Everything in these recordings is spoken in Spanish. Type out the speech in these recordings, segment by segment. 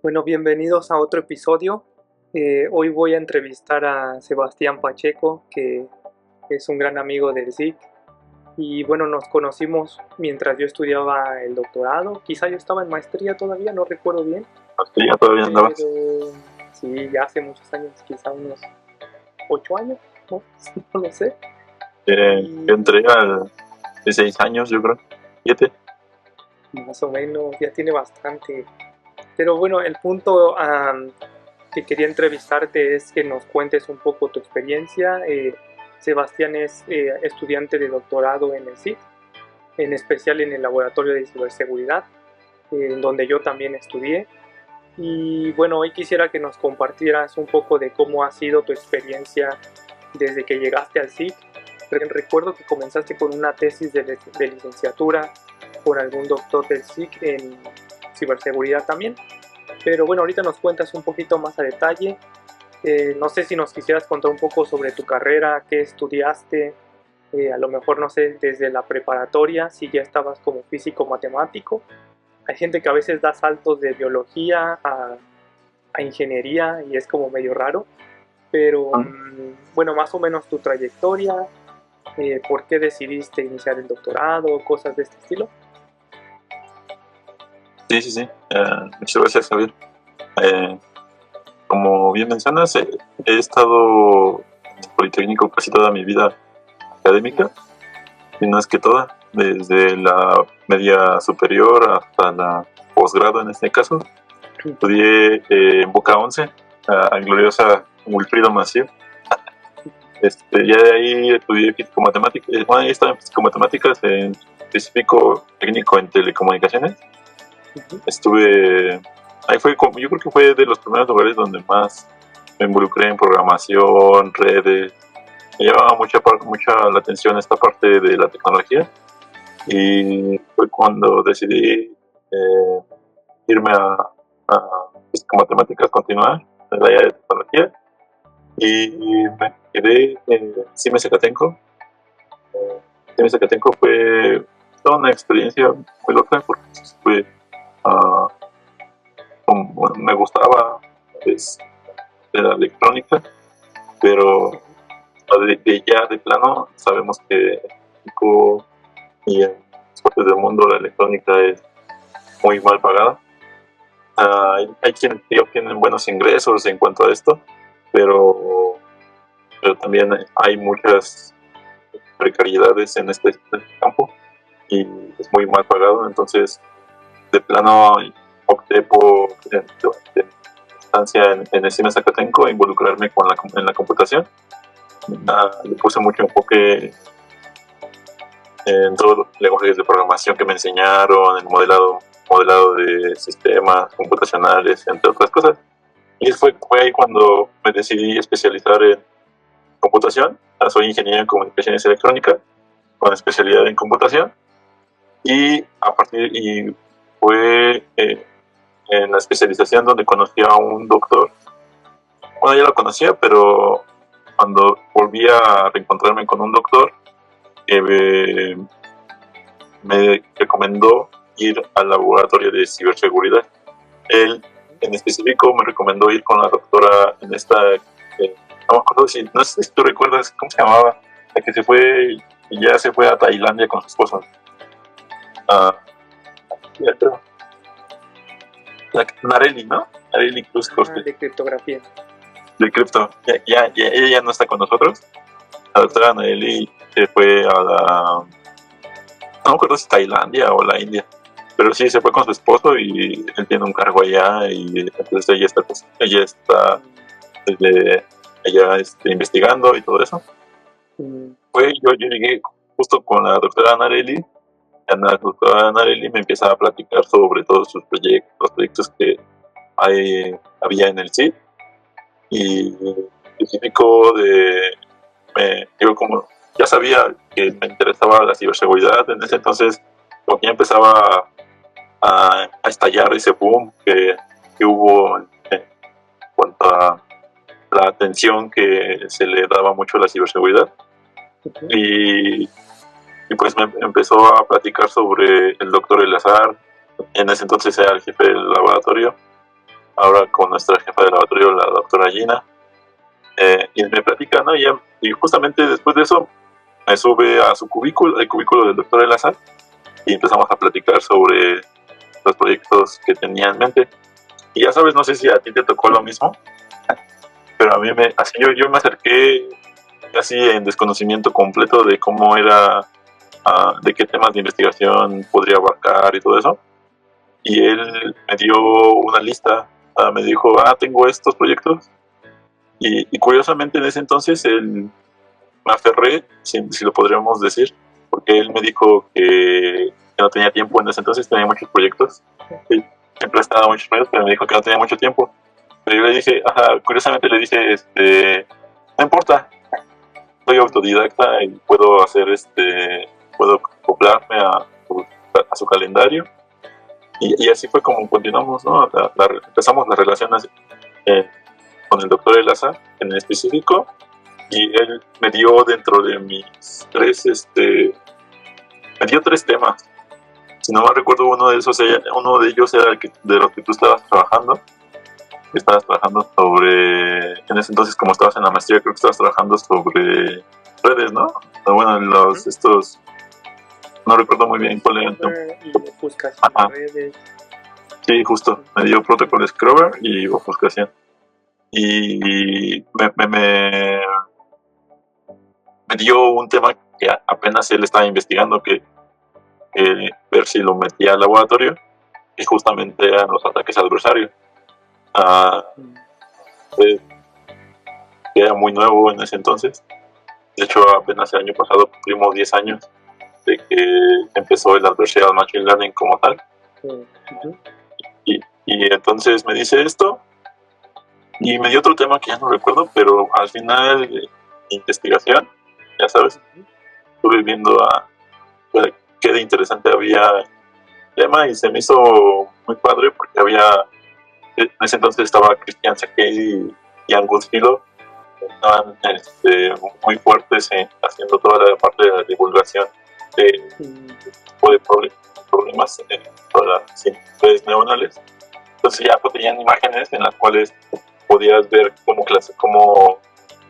Bueno, bienvenidos a otro episodio. Hoy voy a entrevistar a Sebastián Pacheco, que es un gran amigo del SIC. Y bueno, nos conocimos mientras yo estudiaba el doctorado. Quizá yo estaba en maestría todavía, no recuerdo bien. Sí, ya todavía andabas. Pero sí, ya hace muchos años, quizá unos 8 años, ¿no? No lo sé. Yo entré de 6 años, yo creo. 7. Más o menos, ya tiene bastante. Pero bueno, el punto que quería entrevistarte es que nos cuentes un poco tu experiencia. Sebastián es estudiante de doctorado en el SIC, en especial en el laboratorio de ciberseguridad, donde yo también estudié. Y bueno, hoy quisiera que nos compartieras un poco de cómo ha sido tu experiencia desde que llegaste al SIC. Recuerdo que comenzaste con una tesis de licenciatura con algún doctor del SIC en ciberseguridad también. Pero bueno, ahorita nos cuentas un poquito más a detalle. No sé si nos quisieras contar un poco sobre tu carrera, qué estudiaste, a lo mejor, no sé, desde la preparatoria, si ya estabas como físico matemático. Hay gente que a veces da saltos de biología a ingeniería y es como medio raro. Pero bueno, más o menos tu trayectoria, por qué decidiste iniciar el doctorado, cosas de este estilo. Sí. Muchas gracias, Javier. Como bien mencionas, he estado en el Politécnico casi toda mi vida académica, y no es que toda, desde la media superior hasta la posgrado en este caso. Estudié en Boca 11, a gloriosa Wilfrido Massieu. Ya de ahí estudié físico-matemáticas, ahí estaba en físico-matemáticas, en específico técnico en telecomunicaciones. Ahí fue, yo creo que fue de los primeros lugares donde más me involucré en programación, redes. Me llamaba mucha la atención esta parte de la tecnología, y fue cuando decidí irme a físico-matemáticas, continuar en la área de tecnología, y me quedé en Siemens Zacatenco. Siemens Zacatenco fue toda una experiencia muy loca, porque fue me gustaba de la electrónica, pero ya de plano sabemos que en México y en otras partes del mundo la electrónica es muy mal pagada. Hay quienes tienen buenos ingresos en cuanto a esto, pero también hay muchas precariedades en este campo y es muy mal pagado. Entonces, de plano opté por estancia en el Siemens Zacatenco, involucrarme en la computación. Le puse mucho enfoque en todos los lenguajes de programación que me enseñaron, el modelado de sistemas computacionales, entre otras cosas. Y fue ahí cuando me decidí especializar en computación. Soy ingeniero en comunicaciones electrónicas con especialidad en computación, y fue en la especialización donde conocí a un doctor. Bueno, ya lo conocía, pero cuando volví a reencontrarme con un doctor que me recomendó ir al laboratorio de ciberseguridad. Él en específico me recomendó ir con la doctora en esta, no me acuerdo no sé si tú recuerdas cómo se llamaba, la que se fue y ya se fue a Tailandia con su esposo. Nareli, ¿no? Nareli Cruz Coste. De criptografía. De cripto. Ella ya no está con nosotros. La doctora Nareli se fue a no me acuerdo si Tailandia o la India, pero sí se fue con su esposo y él tiene un cargo allá, y entonces ella está investigando y todo eso. Yo llegué justo con la doctora Nareli. La doctora Nareli me empieza a platicar sobre todos sus proyectos, los proyectos que había en el CID, y específico yo como ya sabía que me interesaba la ciberseguridad en ese entonces, como que ya empezaba a estallar ese boom que hubo en cuanto a la atención que se le daba mucho a la ciberseguridad. Y y pues me empezó a platicar sobre el doctor Eleazar. En ese entonces era el jefe del laboratorio, ahora con nuestra jefa de laboratorio, la doctora Gina. Y me platica, ¿no? Y justamente después de eso me sube a su cubículo, el cubículo del doctor Eleazar, y empezamos a platicar sobre los proyectos que tenía en mente. Y ya sabes, no sé si a ti te tocó lo mismo, pero a mí yo me acerqué casi en desconocimiento completo de cómo era, de qué temas de investigación podría abarcar y todo eso. Y él me dio una lista, me dijo, tengo estos proyectos. Y curiosamente en ese entonces me aferré, si lo podríamos decir, porque él me dijo que no tenía tiempo en ese entonces, tenía muchos proyectos. Y siempre estaba muchos proyectos, pero me dijo que no tenía mucho tiempo. Pero yo le dije, curiosamente le dije, no importa, soy autodidacta y puedo hacer puedo acoplarme a su calendario. Y así fue como continuamos, ¿no? Empezamos las relaciones con el doctor Eleazar en específico, y él me dio dentro de mis me dio 3 temas. Si no me recuerdo, uno de ellos era de los que tú estabas trabajando. Estabas trabajando sobre, en ese entonces, como estabas en la maestría, creo que estabas trabajando sobre redes, ¿no? Bueno, estos, no recuerdo muy bien cuál era. Y ofuscación de redes. Sí, justo, me dio Protocol Scrubber y ofuscación. Y me dio un tema que apenas él estaba investigando, que ver si lo metía al laboratorio, y justamente eran los ataques adversarios. Era muy nuevo en ese entonces. De hecho, apenas el año pasado cumplimos 10 años de que empezó el Adversarial Machine Learning como tal. Y entonces me dice esto, y me dio otro tema que ya no recuerdo, pero al final, investigación, ya sabes, estuve viendo qué de interesante había el tema, y se me hizo muy padre porque en ese entonces estaba Christian Sakei y Angus Philo, estaban muy fuertes haciendo toda la parte de la divulgación de problemas para redes neuronales. Entonces ya tenían imágenes en las cuales podías ver cómo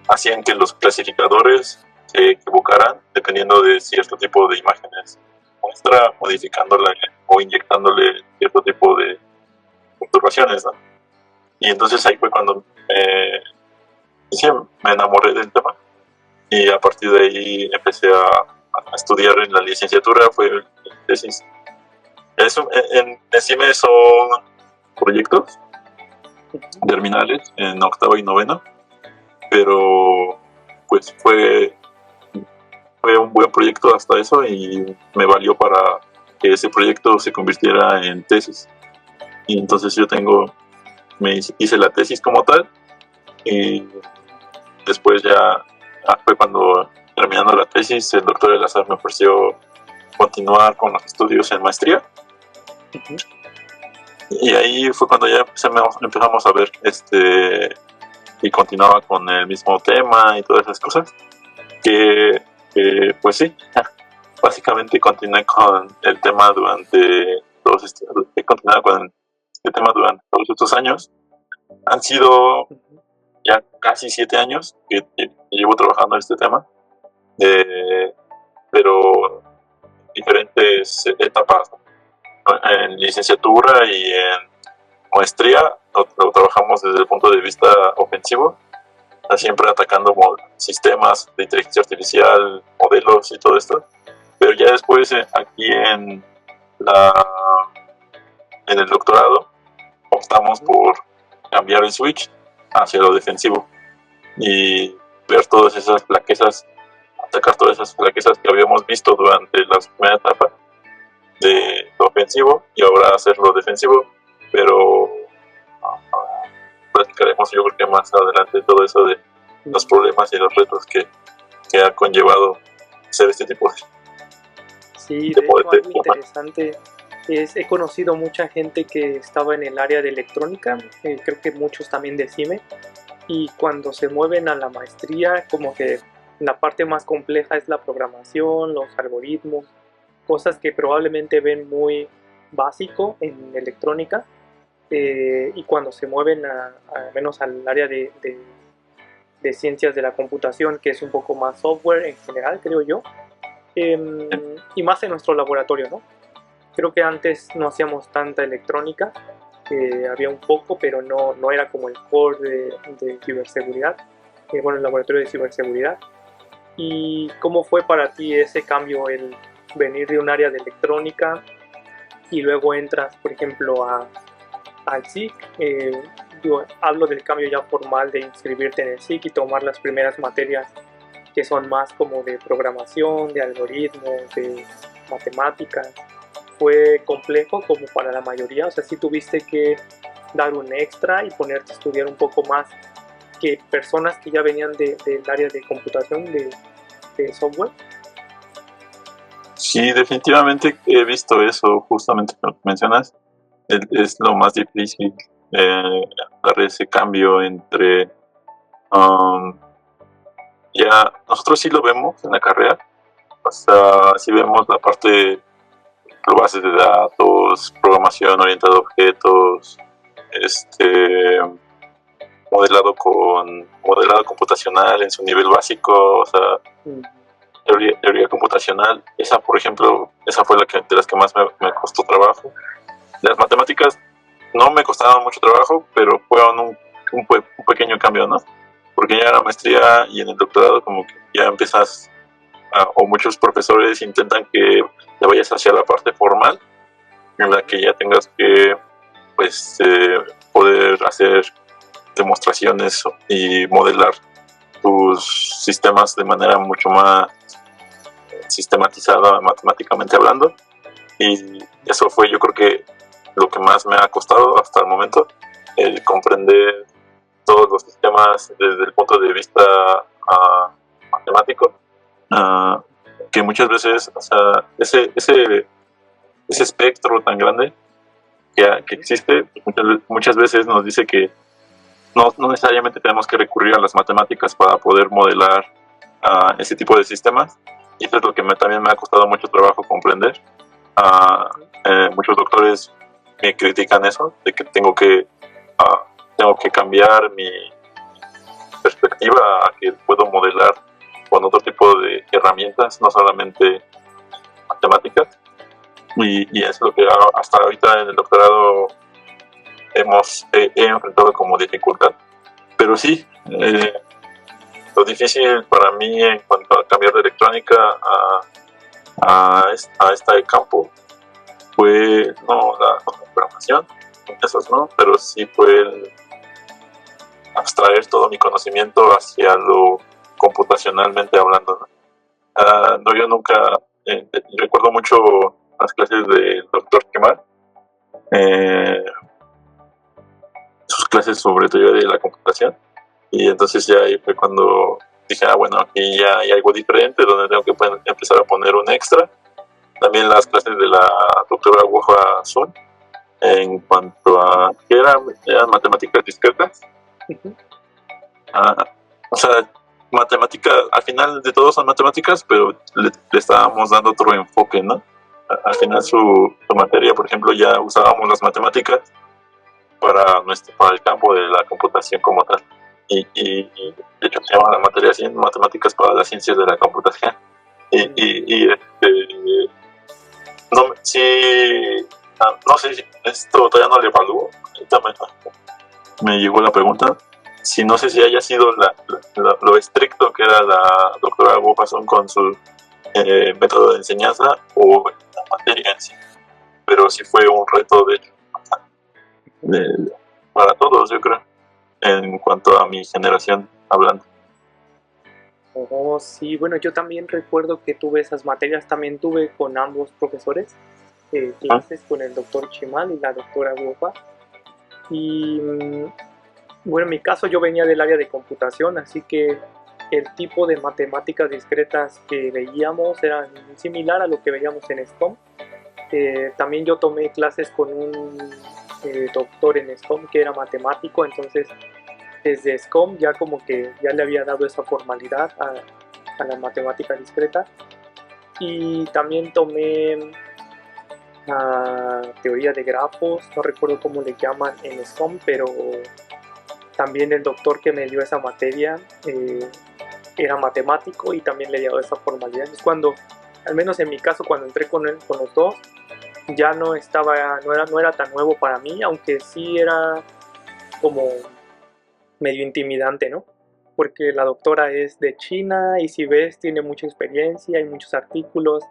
hacían que los clasificadores se equivocaran dependiendo de cierto tipo de imágenes muestra, modificándola o inyectándole cierto tipo de perturbaciones, ¿no? Y entonces ahí fue cuando me enamoré del tema, y a partir de ahí empecé a estudiar en la licenciatura. Fue mi tesis. Encima son proyectos terminales en octavo y noveno, pero pues fue un buen proyecto hasta eso, y me valió para que ese proyecto se convirtiera en tesis. Y entonces hice la tesis como tal, y después ya fue cuando, terminando la tesis, el doctor Eleazar me ofreció continuar con los estudios en maestría. Y ahí fue cuando ya empezamos a ver y continuaba con el mismo tema y todas esas cosas, que pues sí, básicamente continué con el tema durante todos estos años. Han sido ya casi 7 años que llevo trabajando en este tema, pero diferentes etapas, ¿no? En licenciatura y en maestría lo trabajamos desde el punto de vista ofensivo, siempre atacando sistemas de inteligencia artificial, modelos y todo esto. Pero ya después, aquí en el doctorado, optamos por cambiar el switch hacia lo defensivo y ver todas esas flaquezas, atacar todas esas flaquezas que habíamos visto durante la primera etapa de lo ofensivo, y ahora hacerlo defensivo. Pero platicaremos, yo creo que más adelante, todo eso de los problemas y los retos que ha conllevado hacer este tipo de... Sí, de hecho, algo interesante es, he conocido mucha gente que estaba en el área de electrónica, creo que muchos también de CIME, y cuando se mueven a la maestría, como que La parte más compleja es la programación, los algoritmos, cosas que probablemente ven muy básico en electrónica, y cuando se mueven a menos al área de ciencias de la computación, que es un poco más software en general, creo yo, y más en nuestro laboratorio, ¿no? Creo que antes no hacíamos tanta electrónica, había un poco, pero no era como el core de ciberseguridad, bueno, el laboratorio de ciberseguridad. ¿Y cómo fue para ti ese cambio, el venir de un área de electrónica y luego entras, por ejemplo, al SIC? Yo hablo del cambio ya formal de inscribirte en el SIC y tomar las primeras materias que son más como de programación, de algoritmos, de matemáticas. ¿Fue complejo como para la mayoría? O sea, sí tuviste que dar un extra y ponerte a estudiar un poco más que personas que ya venían del área de computación, de software. Sí, definitivamente he visto eso, justamente lo que mencionas. Es lo más difícil, dar ese cambio entre... ya nosotros sí lo vemos en la carrera, o sea, sí vemos la parte, bases de datos, programación orientada a objetos, modelado computacional en su nivel básico, o sea, teoría computacional. Esa, por ejemplo, esa fue de las que más me costó trabajo. Las matemáticas no me costaban mucho trabajo, pero fueron un pequeño cambio, ¿no? Porque ya en la maestría y en el doctorado como que ya empiezas, o muchos profesores intentan que te vayas hacia la parte formal, en la que ya tengas que, pues, poder hacer demostraciones y modelar tus sistemas de manera mucho más sistematizada matemáticamente hablando. Y eso fue, yo creo que lo que más me ha costado hasta el momento, el comprender todos los sistemas desde el punto de vista matemático, que muchas veces, o sea, ese espectro tan grande que existe, muchas veces nos dice que no necesariamente tenemos que recurrir a las matemáticas para poder modelar ese tipo de sistemas, y eso es lo que también me ha costado mucho trabajo comprender. Muchos doctores me critican eso, de que tengo que cambiar mi perspectiva a que puedo modelar con otro tipo de herramientas, no solamente matemáticas, y es lo que hasta ahorita en el doctorado he enfrentado como dificultad. Pero sí, lo difícil para mí en cuanto a cambiar de electrónica a este campo fue no la programación, esos no, pero sí fue el abstraer todo mi conocimiento hacia lo computacionalmente hablando, ¿no? No, yo nunca recuerdo mucho las clases del doctor Kemal, sus clases sobre teoría de la computación, y entonces ya ahí fue cuando dije, bueno, aquí ya hay algo diferente donde tengo que empezar a poner un extra. También las clases de la doctora Woja Sun, en cuanto a que eran matemáticas discretas. O sea, matemáticas, al final de todo son matemáticas, pero le estábamos dando otro enfoque, ¿no? Al final su materia, por ejemplo, ya usábamos las matemáticas para el campo de la computación como tal. Y de hecho se llama la materia así, matemáticas para las ciencias de la computación. No, sí, no sé si esto todavía no le evalúo. Me llegó la pregunta. Si no sé si haya sido lo estricto que era la doctora Wofason con su método de enseñanza o la materia en sí. Pero sí fue un reto, de hecho, para todos, yo creo, en cuanto a mi generación hablando. Oh, sí, bueno, yo también recuerdo que tuve esas materias, también tuve con ambos profesores clases, con el doctor Chimal y la doctora Wofa. Y bueno, en mi caso yo venía del área de computación, así que el tipo de matemáticas discretas que veíamos era similar a lo que veíamos en SCOM. También yo tomé clases con un doctor en SCOM que era matemático, entonces desde SCOM ya como que ya le había dado esa formalidad a la matemática discreta. Y también tomé teoría de grafos, no recuerdo cómo le llaman en SCOM, pero también el doctor que me dio esa materia era matemático y también le dio esa formalidad. Es cuando, al menos en mi caso, cuando entré con los dos, ya no era tan nuevo para mí, aunque sí era como medio intimidante, ¿no? Porque la doctora es de China y si ves tiene mucha experiencia y muchos artículos,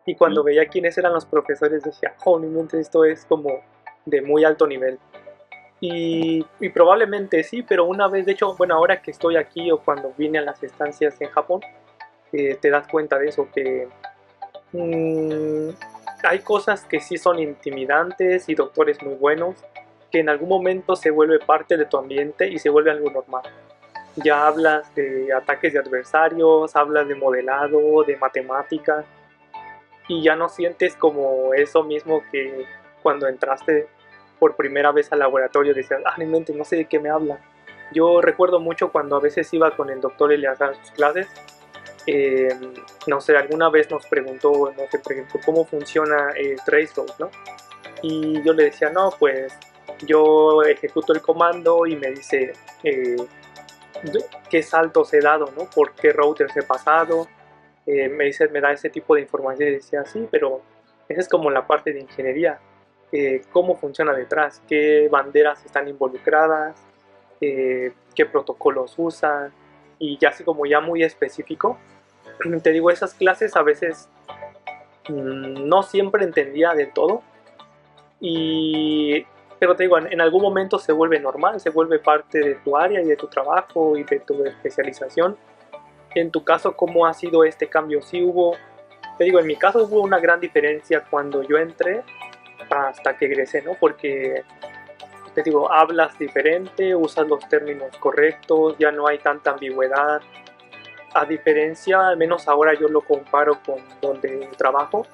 y cuando veía quiénes eran los profesores decía, obviamente esto es como de muy alto nivel. Y probablemente sí, pero una vez, de hecho, bueno, ahora que estoy aquí o cuando vine a las estancias en Japón, te das cuenta de eso, que mmm, hay cosas que sí son intimidantes y doctores muy buenos, que en algún momento se vuelve parte de tu ambiente y se vuelve algo normal. Ya hablas de ataques de adversarios, hablas de modelado, de matemáticas, y ya no sientes como eso mismo que cuando entraste por primera vez al laboratorio decías, ah, no sé de qué me habla. Yo recuerdo mucho cuando a veces iba con el doctor Eleazar a sus clases, eh, no sé, alguna vez nos preguntó, no sé, por ejemplo, cómo funciona Traceroute, ¿no? Y yo le decía, no, pues yo ejecuto el comando y me dice qué saltos he dado, ¿no? Por qué routers he pasado. Me da ese tipo de información y decía, sí, pero esa es como la parte de ingeniería. Cómo funciona detrás, qué banderas están involucradas, qué protocolos usan, y ya así como ya muy específico. Te digo, esas clases a veces no siempre entendía de todo, y, pero te digo, en algún momento se vuelve normal, se vuelve parte de tu área y de tu trabajo y de tu especialización. En tu caso, ¿cómo ha sido este cambio? Sí hubo, te digo, en mi caso hubo una gran diferencia cuando yo entré hasta que egresé, ¿no? Porque, te digo, hablas diferente, usas los términos correctos, ya no hay tanta ambigüedad. A diferencia, al menos ahora yo lo comparo con donde trabajo,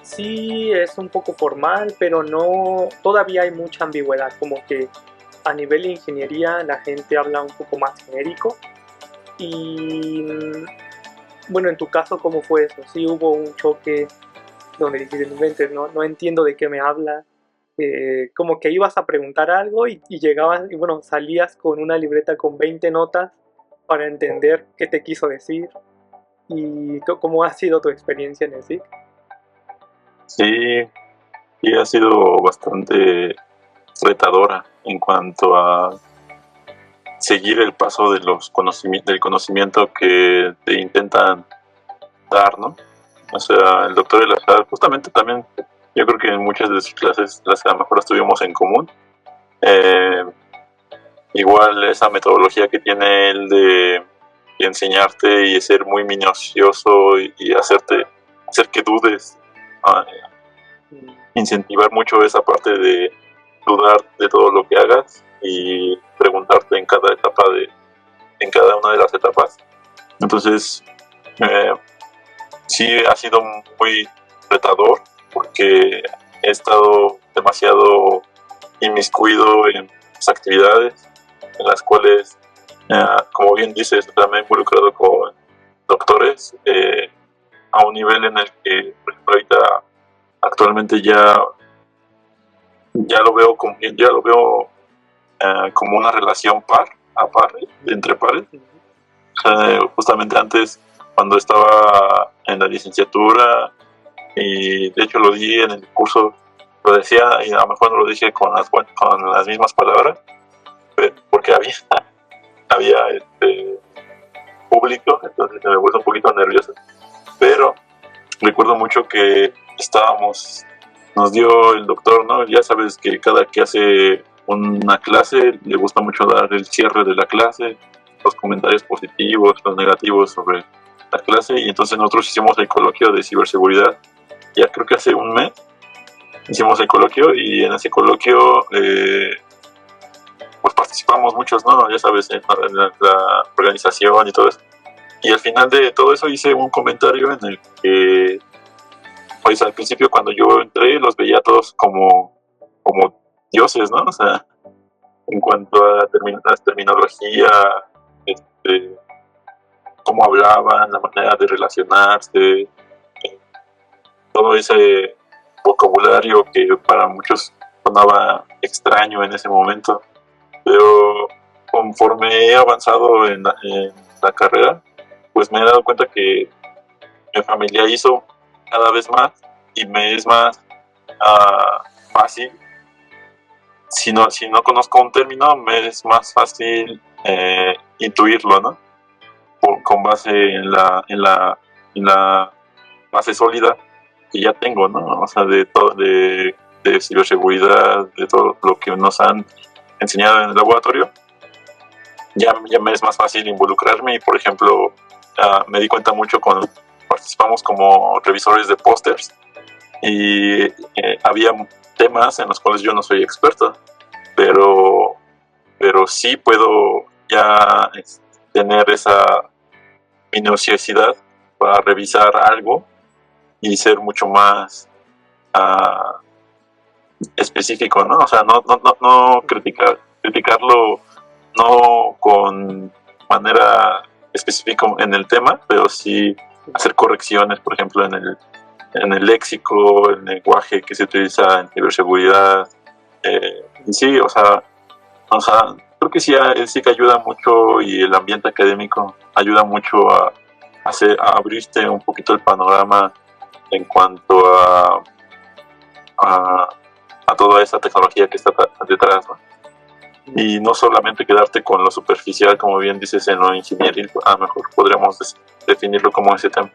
sí es un poco formal, pero no, todavía hay mucha ambigüedad, como que a nivel de ingeniería la gente habla un poco más genérico. Y bueno, en tu caso, ¿cómo fue eso? ¿Sí hubo un choque donde dijiste, no entiendo de qué me habla? Como que ibas a preguntar algo y llegabas, y bueno, salías con una libreta con 20 notas para entender qué te quiso decir. ¿Y cómo ha sido tu experiencia en el SIC? Sí, y ha sido bastante retadora en cuanto a seguir el paso de los del conocimiento que te intentan dar, ¿no? O sea, el doctor Elazar, justamente también, yo creo que en muchas de sus clases las a lo mejor las tuvimos en común. Igual esa metodología que tiene él de enseñarte y ser muy minucioso y hacer que dudes, incentivar mucho esa parte de dudar de todo lo que hagas y preguntarte en cada una de las etapas. Entonces, sí ha sido muy retador porque he estado demasiado inmiscuido en las actividades en las cuales, como bien dices, también involucrado con doctores a un nivel en el que, por ejemplo, ahorita actualmente ya lo veo como una relación a par, entre pares. Justamente antes, cuando estaba en la licenciatura, y de hecho lo di en el curso, lo decía, y a lo mejor no lo dije con las mismas palabras, porque había público, entonces me puse un poquito nervioso, pero recuerdo mucho que nos dio el doctor, ¿no? Ya sabes que cada que hace una clase le gusta mucho dar el cierre de la clase, los comentarios positivos, los negativos sobre la clase, y entonces nosotros hicimos el coloquio de ciberseguridad, ya creo que hace un mes hicimos el coloquio, y en ese coloquio pues participamos muchos, ¿no? Ya sabes, en la organización y todo eso. Y al final de todo eso hice un comentario en el que, pues al principio cuando yo entré los veía todos como dioses, ¿no? O sea, en cuanto a la terminología, cómo hablaban, la manera de relacionarse, todo ese vocabulario que para muchos sonaba extraño en ese momento. Pero conforme he avanzado en la carrera, pues me he dado cuenta que me familiarizo cada vez más y me es más fácil. Si no conozco un término, me es más fácil intuirlo, ¿no? Con base en la base sólida que ya tengo, ¿no? O sea, de ciberseguridad, de todo lo que nos han enseñado en el laboratorio, ya me es más fácil involucrarme y, por ejemplo, me di cuenta mucho cuando participamos como revisores de pósters y había temas en los cuales yo no soy experto, pero sí puedo ya tener esa minuciosidad para revisar algo y ser mucho más específico, ¿no? O sea, no criticarlo no con manera específica en el tema, pero sí hacer correcciones, por ejemplo, en el léxico, el lenguaje que se utiliza en ciberseguridad. Y sí, o sea, creo que sí que ayuda mucho, y el ambiente académico ayuda mucho a abrirte un poquito el panorama en cuanto a toda esa tecnología que está detrás, ¿no? Y no solamente quedarte con lo superficial, como bien dices, en lo ingenieril. A lo mejor podríamos definirlo como ese tema.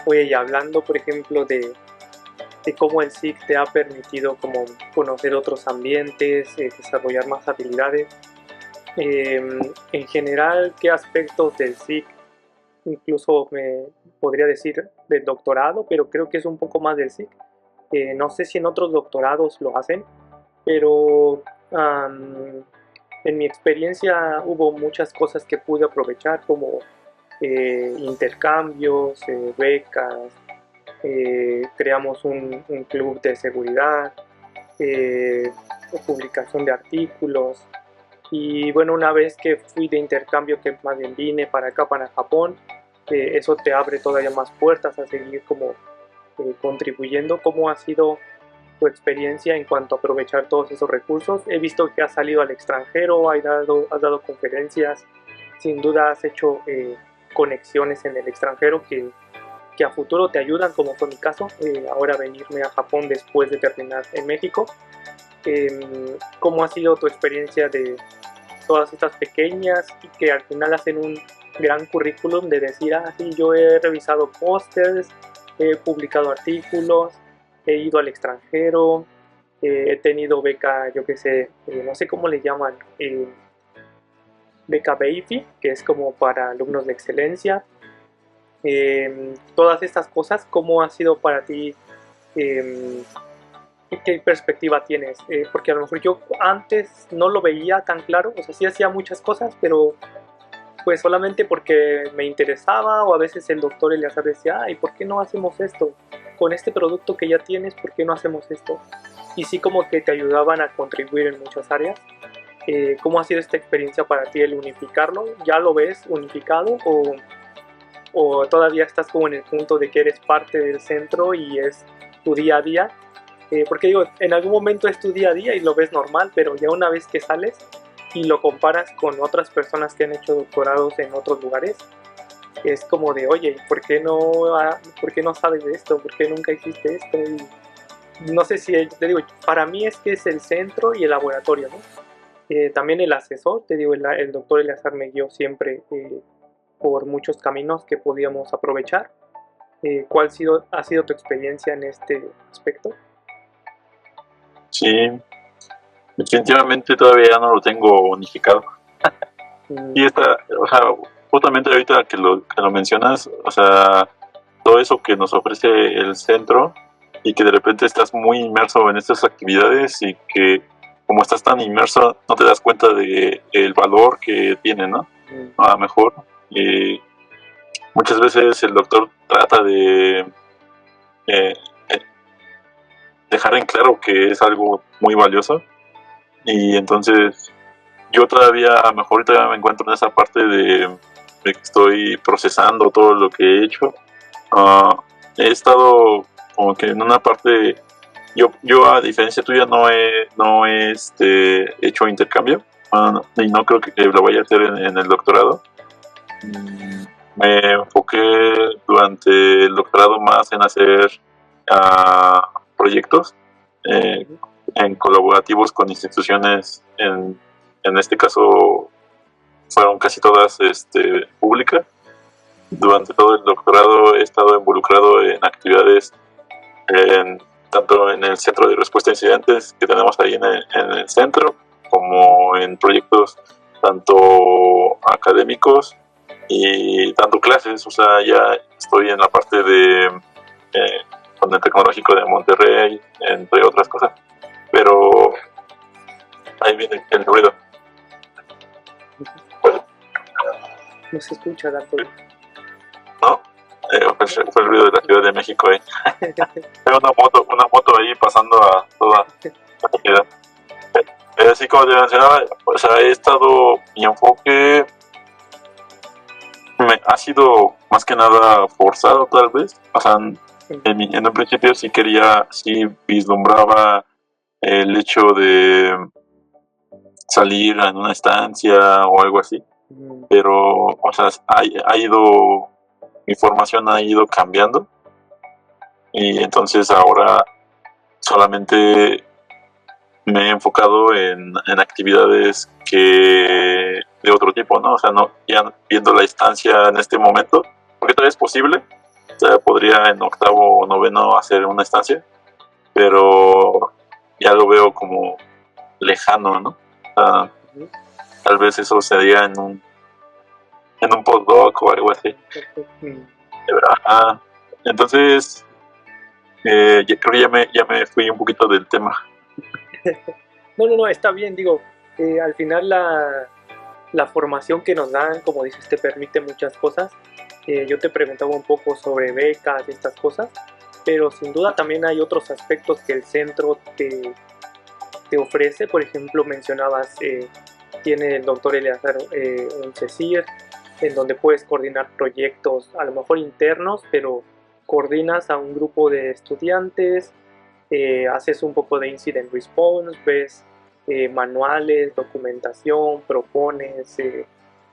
Oye, y hablando, por ejemplo, de cómo el SIG te ha permitido como conocer otros ambientes, desarrollar más habilidades, en general, ¿qué aspectos del SIG, incluso me podría decir del doctorado, pero creo que es un poco más del SIG? No sé si en otros doctorados lo hacen, pero en mi experiencia hubo muchas cosas que pude aprovechar, como intercambios, becas, creamos un club de seguridad, publicación de artículos. Y bueno, una vez que fui de intercambio, que más bien vine para acá, para Japón, eso te abre todavía más puertas a seguir como contribuyendo. ¿Cómo ha sido tu experiencia en cuanto a aprovechar todos esos recursos? He visto que has salido al extranjero, has dado conferencias, sin duda has hecho conexiones en el extranjero que a futuro te ayudan, como fue mi caso, ahora venirme a Japón después de terminar en México. ¿Cómo ha sido tu experiencia de todas estas pequeñas y que al final hacen un gran currículum de decir, sí, yo he revisado pósters, he publicado artículos, he ido al extranjero, he tenido beca, yo que sé, no sé cómo le llaman, beca BEIFI, que es como para alumnos de excelencia? Todas estas cosas, ¿cómo ha sido para ti? ¿Qué perspectiva tienes? Porque a lo mejor yo antes no lo veía tan claro, o sea, sí hacía muchas cosas, pero pues solamente porque me interesaba, o a veces el doctor Eleazar decía, ¿y por qué no hacemos esto? Con este producto que ya tienes, ¿por qué no hacemos esto? Y sí, como que te ayudaban a contribuir en muchas áreas. ¿Cómo ha sido esta experiencia para ti el unificarlo? ¿Ya lo ves unificado o todavía estás como en el punto de que eres parte del centro y es tu día a día? Porque digo, en algún momento es tu día a día y lo ves normal, pero ya una vez que sales y lo comparas con otras personas que han hecho doctorados en otros lugares, es como de, oye, ¿por qué no sabes de esto? ¿Por qué nunca hiciste esto? Y no sé si, te digo, para mí es que es el centro y el laboratorio, ¿no? También el asesor, te digo, el doctor Eleazar me guió siempre por muchos caminos que podíamos aprovechar. ¿Cuál ha sido tu experiencia en este aspecto? Sí, definitivamente todavía no lo tengo unificado. Y o sea, justamente ahorita que lo mencionas, o sea, todo eso que nos ofrece el centro y que de repente estás muy inmerso en estas actividades y que como estás tan inmerso no te das cuenta de el valor que tiene, ¿no? A lo mejor muchas veces el doctor trata de dejar en claro que es algo muy valioso, y entonces yo todavía, a lo mejor todavía me encuentro en esa parte de de que estoy procesando todo lo que he hecho. He estado como que en una parte, yo a diferencia tuya no he hecho intercambio, y no creo que lo vaya a hacer en el doctorado. Me enfoqué durante el doctorado más en hacer proyectos en colaborativos con instituciones, en este caso fueron casi todas públicas. Durante todo el doctorado he estado involucrado en actividades tanto en el centro de respuesta a incidentes que tenemos ahí en el centro, como en proyectos tanto académicos y dando clases. O sea, ya estoy en la parte de con el Tecnológico de Monterrey, entre otras cosas. Pero ahí viene el ruido. No se escucha tanto. ¿No? Fue el ruido de la Ciudad de México ahí. Hay una moto ahí pasando a toda la ciudad. Así como te mencionaba, o sea, mi enfoque ha sido más que nada forzado tal vez. O sea, en un principio sí vislumbraba el hecho de salir en una estancia o algo así. Pero, o sea, mi formación ha ido cambiando, y entonces ahora solamente me he enfocado en actividades de otro tipo, ¿no? O sea, no, ya viendo la estancia en este momento, porque todavía es posible, o sea, podría en octavo o noveno hacer una estancia, pero ya lo veo como lejano, ¿no? O sea, tal vez eso sería en un postdoc o algo así. Entonces, creo que ya me fui un poquito del tema. No, está bien, digo, al final la formación que nos dan, como dices, te permite muchas cosas. Yo te preguntaba un poco sobre becas y estas cosas, pero sin duda también hay otros aspectos que el centro te ofrece. Por ejemplo, mencionabas, tiene el doctor Eleazar un CECIR, en donde puedes coordinar proyectos, a lo mejor internos, pero coordinas a un grupo de estudiantes, haces un poco de incident response, ves manuales, documentación, propones,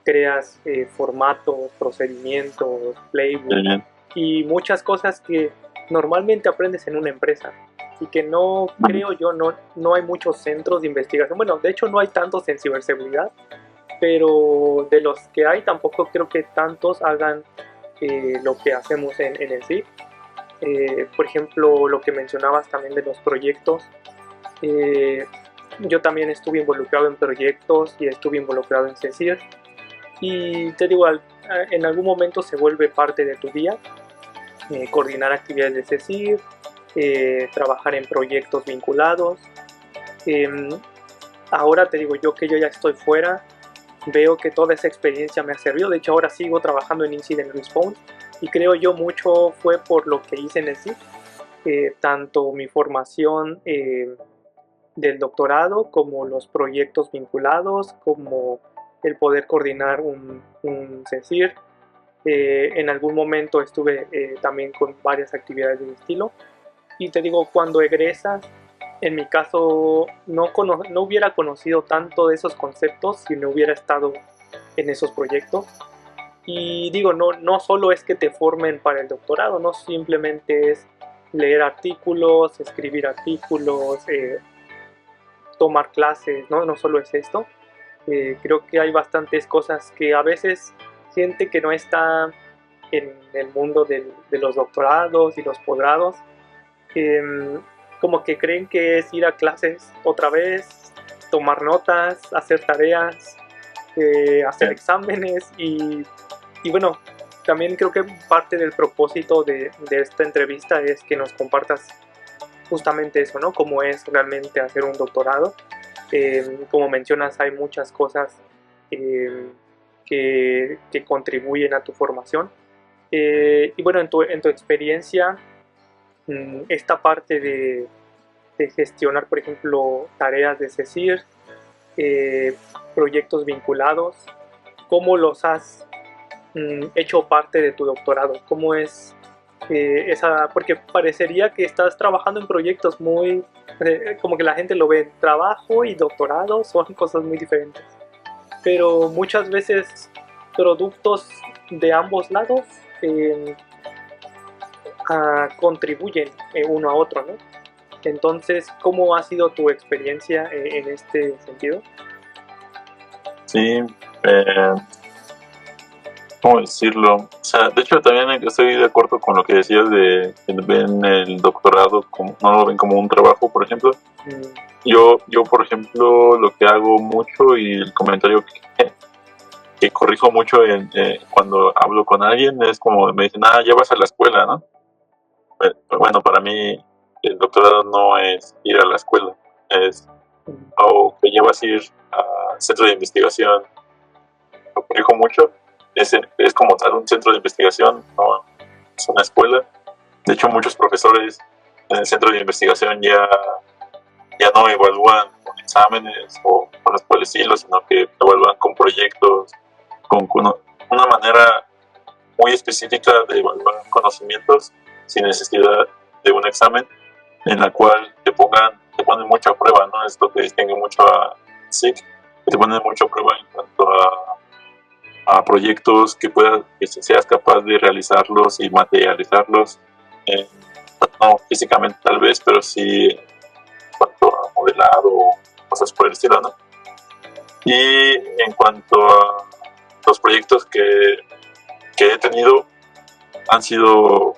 creas formatos, procedimientos, playbook y muchas cosas que normalmente aprendes en una empresa y que no creo yo, no hay muchos centros de investigación. Bueno, de hecho no hay tantos en ciberseguridad, pero de los que hay tampoco creo que tantos hagan lo que hacemos en el CIC. Por ejemplo, lo que mencionabas también de los proyectos, yo también estuve involucrado en proyectos y estuve involucrado en CECIR, y te digo, en algún momento se vuelve parte de tu día, coordinar actividades de CECIR, trabajar en proyectos vinculados. Ahora te digo, yo ya estoy fuera, veo que toda esa experiencia me ha servido. De hecho, ahora sigo trabajando en Incident Response y creo yo mucho fue por lo que hice en el CIC, tanto mi formación del doctorado como los proyectos vinculados, como el poder coordinar un CECIR. En algún momento estuve también con varias actividades de estilo, y te digo, cuando egresas, en mi caso no hubiera conocido tanto de esos conceptos si no hubiera estado en esos proyectos. Y digo, no solo es que te formen para el doctorado, no simplemente es leer artículos, escribir artículos, tomar clases, no solo es esto. Creo que hay bastantes cosas que a veces gente que no está en el mundo de los doctorados y los posgrados, como que creen que es ir a clases otra vez, tomar notas, hacer tareas, hacer exámenes, y bueno, también creo que parte del propósito de esta entrevista es que nos compartas justamente eso, ¿no? Cómo es realmente hacer un doctorado. Como mencionas, hay muchas cosas que contribuyen a tu formación. Y bueno, en tu experiencia, esta parte de gestionar, por ejemplo, tareas de CECIR, proyectos vinculados, ¿cómo los has hecho parte de tu doctorado? ¿Cómo es esa? Porque parecería que estás trabajando en proyectos muy, como que la gente lo ve, trabajo y doctorado son cosas muy diferentes. Pero muchas veces productos de ambos lados eh, contribuyen uno a otro, ¿no? Entonces, ¿cómo ha sido tu experiencia en este sentido? Sí, ¿cómo decirlo? O sea, de hecho también estoy de acuerdo con lo que decías de que ven el doctorado como, no lo ven como un trabajo, por ejemplo. Yo, por ejemplo, lo que hago mucho y el comentario que corrijo mucho cuando hablo con alguien es como me dicen, ya vas a la escuela, ¿no? Bueno, para mí el doctorado no es ir a la escuela, es o que llevas a ir a centro de investigación. Lo corrijo mucho, es como tal un centro de investigación, no es una escuela. De hecho, muchos profesores en el centro de investigación ya no evalúan con exámenes o cosas por el estilo, sino que evalúan con proyectos, con una manera muy específica de evaluar conocimientos sin necesidad de un examen, en la cual te ponen mucho a prueba, ¿no? Es lo que distingue mucho a SIC, que te ponen mucho a prueba en cuanto a proyectos que seas capaz de realizarlos y materializarlos, no físicamente tal vez, pero sí en cuanto a modelado o cosas por el estilo, ¿no? Y en cuanto a los proyectos que he tenido, han sido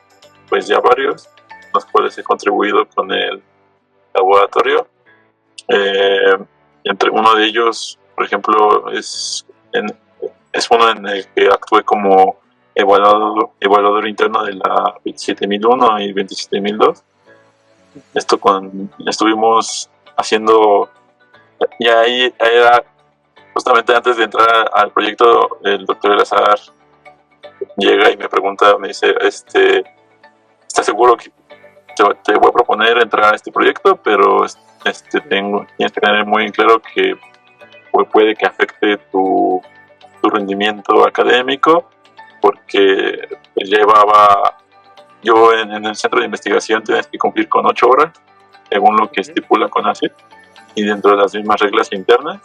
pues ya varios, los cuales he contribuido con el laboratorio. Entre uno de ellos, por ejemplo, es uno en el que actué como evaluador interno de la 27001 y 27002. Estuvimos haciendo, ya ahí era justamente antes de entrar al proyecto, el doctor Elazar llega y me pregunta, me dice, ¿estás seguro que te voy a proponer entrar a este proyecto? Pero tienes que tener muy en claro que puede que afecte tu rendimiento académico, porque yo en el centro de investigación tienes que cumplir con 8 horas, según lo que estipula CONACYT, y dentro de las mismas reglas internas.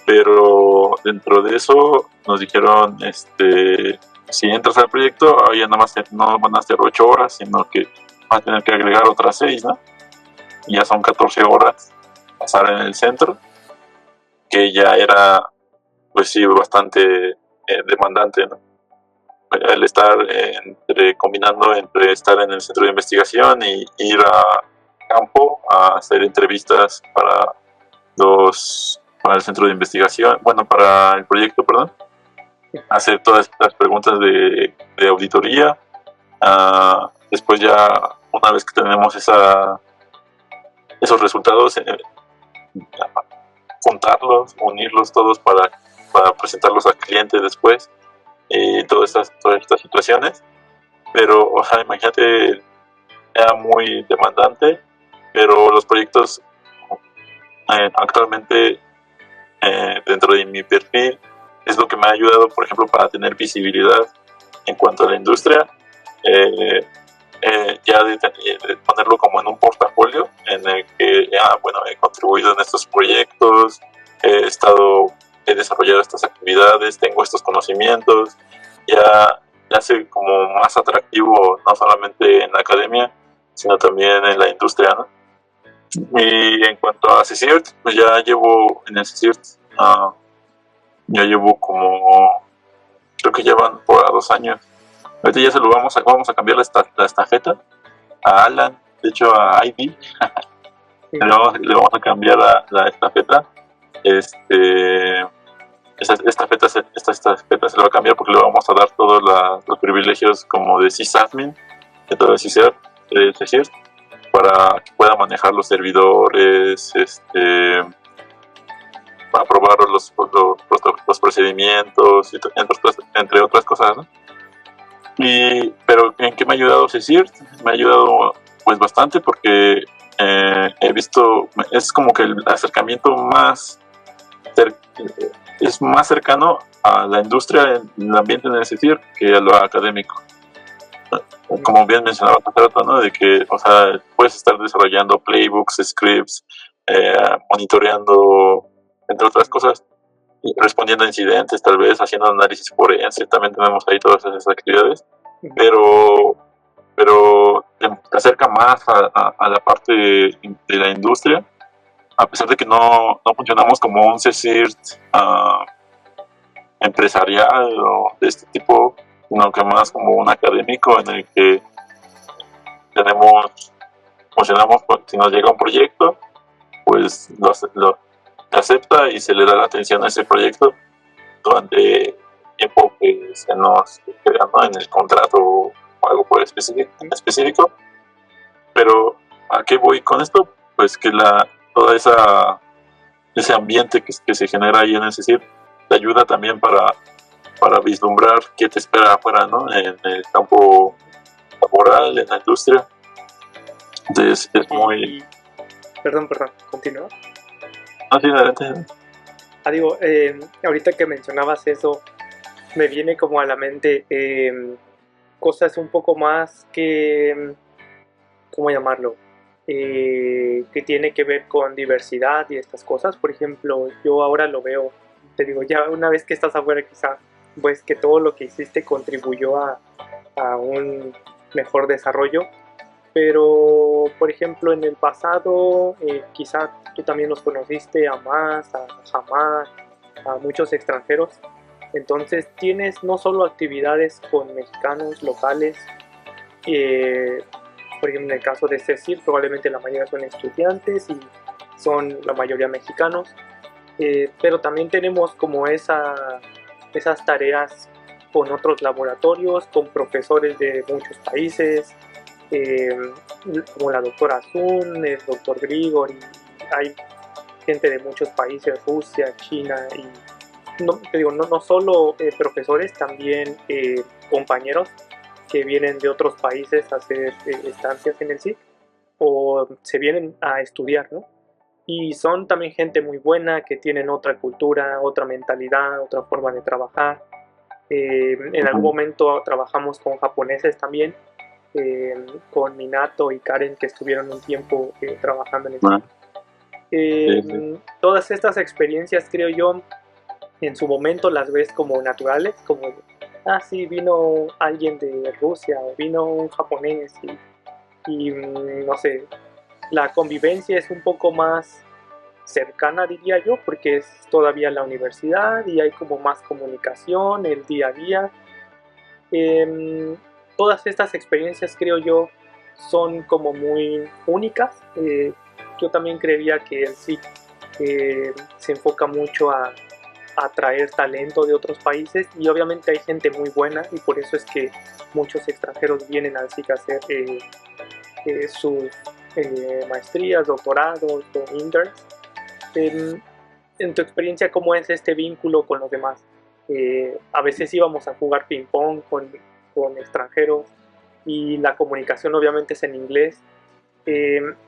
Pero dentro de eso nos dijeron, si entras al proyecto, ya no van a ser 8 horas, sino que vas a tener que agregar otras 6, ¿no? Y ya son 14 horas pasar en el centro, que ya era, pues sí, bastante demandante, ¿no? El estar combinando entre estar en el centro de investigación y ir a campo a hacer entrevistas para el centro de investigación, para el proyecto, perdón, hacer todas las preguntas de auditoría. Después ya, una vez que tenemos esos resultados, juntarlos, unirlos todos para presentarlos al cliente después, y todas estas situaciones. Pero, imagínate, era muy demandante, pero los proyectos actualmente dentro de mi perfil es lo que me ha ayudado, por ejemplo, para tener visibilidad en cuanto a la industria, ya de ponerlo como en un portafolio en el que he contribuido en estos proyectos, he desarrollado estas actividades, tengo estos conocimientos, ya hace como más atractivo no solamente en la academia, sino también en la industria, ¿no? Y en cuanto a CSIRT, pues ya llevo en el CSIRT, ya llevo como, creo que llevan por 2 años. Ahorita ya vamos a cambiar la estafeta a Alan, de hecho a Ivy. le vamos a cambiar la estafeta. Esta estafeta se la va a cambiar porque le vamos a dar todos los privilegios como de sysadmin, de todo el CSIRT, para que pueda manejar los servidores, para probar los procedimientos, entre otras cosas, ¿no? Pero ¿en qué me ha ayudado CSIRT? Me ha ayudado pues bastante, porque he visto, es como que el acercamiento más es más cercano a la industria en el ambiente en el CICIR que a lo académico. Como bien mencionaba hace rato, ¿no? De que, o sea, puedes estar desarrollando playbooks, scripts, monitoreando, entre otras cosas, y respondiendo a incidentes, tal vez, haciendo análisis forense, también tenemos ahí todas esas actividades, pero te acerca más a la parte de la industria, a pesar de que no funcionamos como un CSIRT empresarial o de este tipo, sino que más como un académico en el que funcionamos, si nos llega un proyecto, pues lo acepta y se le da la atención a ese proyecto durante el tiempo que se nos queda, ¿no? En el contrato o algo por específico. Pero ¿a qué voy con esto? Pues que toda ese ambiente que se genera ahí en el CICIR te ayuda también para vislumbrar qué te espera afuera, ¿no? En el campo laboral, en la industria. Entonces es muy... Perdón, continúa. No, sí, adelante. Digo, ahorita que mencionabas eso, me viene como a la mente cosas un poco más que, ¿cómo llamarlo? Que tiene que ver con diversidad y estas cosas. Por ejemplo, yo ahora lo veo, te digo, ya una vez que estás afuera quizá, pues que todo lo que hiciste contribuyó a un mejor desarrollo. Pero, por ejemplo, en el pasado, quizá tú también los conociste a más, a Hamad, a muchos extranjeros. Entonces tienes no solo actividades con mexicanos locales, por ejemplo en el caso de CECIR probablemente la mayoría son estudiantes y son la mayoría mexicanos, pero también tenemos como esas tareas con otros laboratorios, con profesores de muchos países, como la doctora Zun, el doctor Grigori, hay gente de muchos países, Rusia, China, y no, te digo, no solo profesores, también compañeros que vienen de otros países a hacer estancias en el SIC o se vienen a estudiar, ¿no? Y son también gente muy buena, que tienen otra cultura, otra mentalidad, otra forma de trabajar. En algún momento trabajamos con japoneses también, con Minato y Karen, que estuvieron un tiempo trabajando en el SIC. Todas estas experiencias, creo yo, en su momento las ves como naturales, como, sí, vino alguien de Rusia o vino un japonés y no sé, la convivencia es un poco más cercana, diría yo, porque es todavía la universidad y hay como más comunicación, el día a día. Todas estas experiencias, creo yo, son como muy únicas. Yo también creería que el SIC se enfoca mucho a atraer talento de otros países y obviamente hay gente muy buena y por eso es que muchos extranjeros vienen al SIC a hacer sus maestrías, doctorados o interns. En tu experiencia, ¿cómo es este vínculo con los demás? A veces íbamos a jugar ping pong con extranjeros y la comunicación obviamente es en inglés.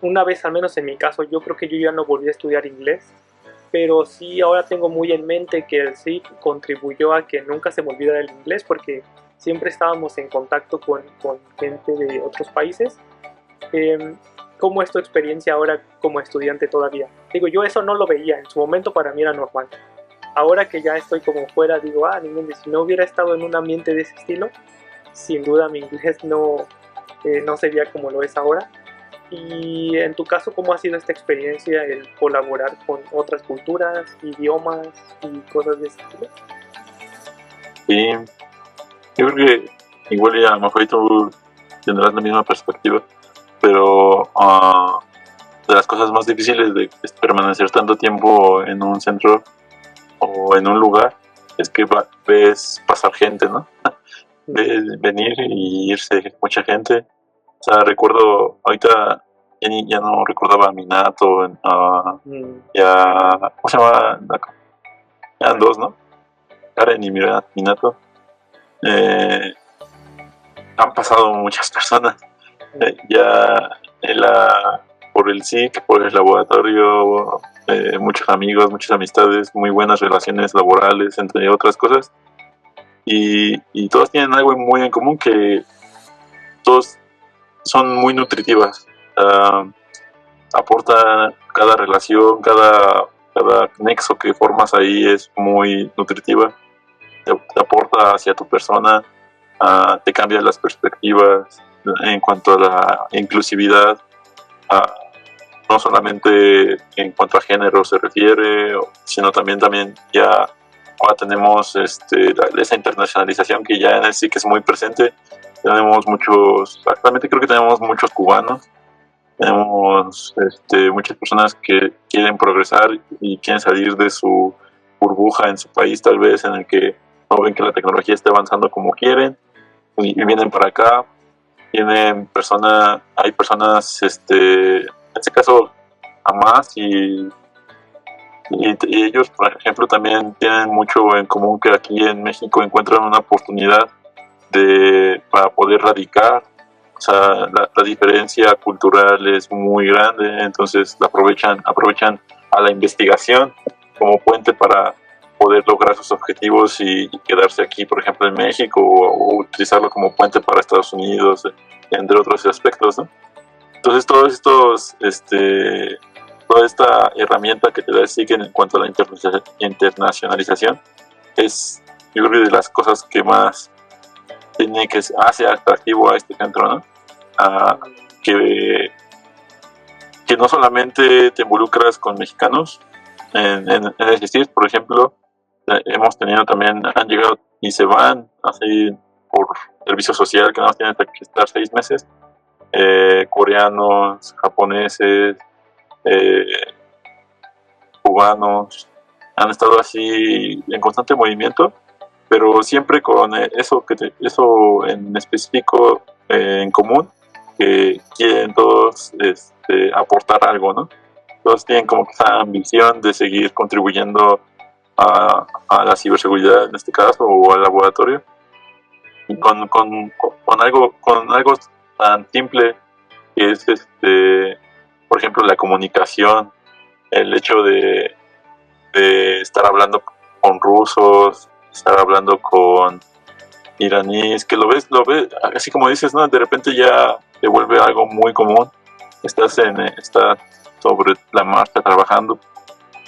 Una vez, al menos en mi caso, yo creo que yo ya no volví a estudiar inglés, pero sí ahora tengo muy en mente que el SIC contribuyó a que nunca se me olvidara el inglés porque siempre estábamos en contacto con gente de otros países. ¿Cómo es tu experiencia ahora como estudiante todavía? Digo, yo eso no lo veía, en su momento para mí era normal. Ahora que ya estoy como fuera, digo, si no hubiera estado en un ambiente de ese estilo, sin duda mi inglés no sería como lo es ahora. Y en tu caso, ¿cómo ha sido esta experiencia, el colaborar con otras culturas, idiomas y cosas de ese estilo? Sí, yo creo que igual ya a lo mejor tú tendrás la misma perspectiva, pero de las cosas más difíciles de permanecer tanto tiempo en un centro o en un lugar es que ves pasar gente, ¿no? Ves venir y irse mucha gente. O sea, recuerdo, ahorita ya no recordaba a Minato, ya, ¿cómo se llama? Eran dos, ¿no? Karen y Minato. Han pasado muchas personas. Ya por el SIC, por el laboratorio, muchos amigos, muchas amistades, muy buenas relaciones laborales, entre otras cosas. Y todos tienen algo muy en común, que todos son muy nutritivas. Aporta cada relación, cada nexo que formas ahí es muy nutritiva. Te aporta hacia tu persona, te cambia las perspectivas en cuanto a la inclusividad, no solamente en cuanto a género se refiere, sino también ya ahora tenemos esa internacionalización que ya sí que es muy presente. Tenemos actualmente creo que tenemos muchos cubanos, tenemos muchas personas que quieren progresar y quieren salir de su burbuja en su país, tal vez, en el que no ven que la tecnología esté avanzando como quieren, y vienen para acá. Hay personas, en este caso, a más, y ellos, por ejemplo, también tienen mucho en común, que aquí en México encuentran una oportunidad para poder radicar. O sea, la diferencia cultural es muy grande, entonces aprovechan a la investigación como puente para poder lograr sus objetivos y quedarse aquí, por ejemplo, en México, o utilizarlo como puente para Estados Unidos, entre otros aspectos, ¿no? Entonces, toda esta herramienta que te da SIG en cuanto a la internacionalización es, yo creo, de las cosas que más hace atractivo a este centro, ¿no? Que no solamente te involucras con mexicanos en el CICIS, por ejemplo. Hemos tenido también, han llegado y se van así por servicio social, que nada más tienen que estar 6 meses, coreanos, japoneses, cubanos, han estado así en constante movimiento, pero siempre con eso en específico en común, que quieren todos aportar algo, ¿no? Todos tienen como que esa ambición de seguir contribuyendo a la ciberseguridad, en este caso, o al laboratorio, y con algo tan simple, que es por ejemplo, la comunicación, el hecho de estar hablando con rusos, estar hablando con iraníes, que lo ves, así como dices, ¿no? De repente ya te vuelve algo muy común. Estás sobre la marcha trabajando,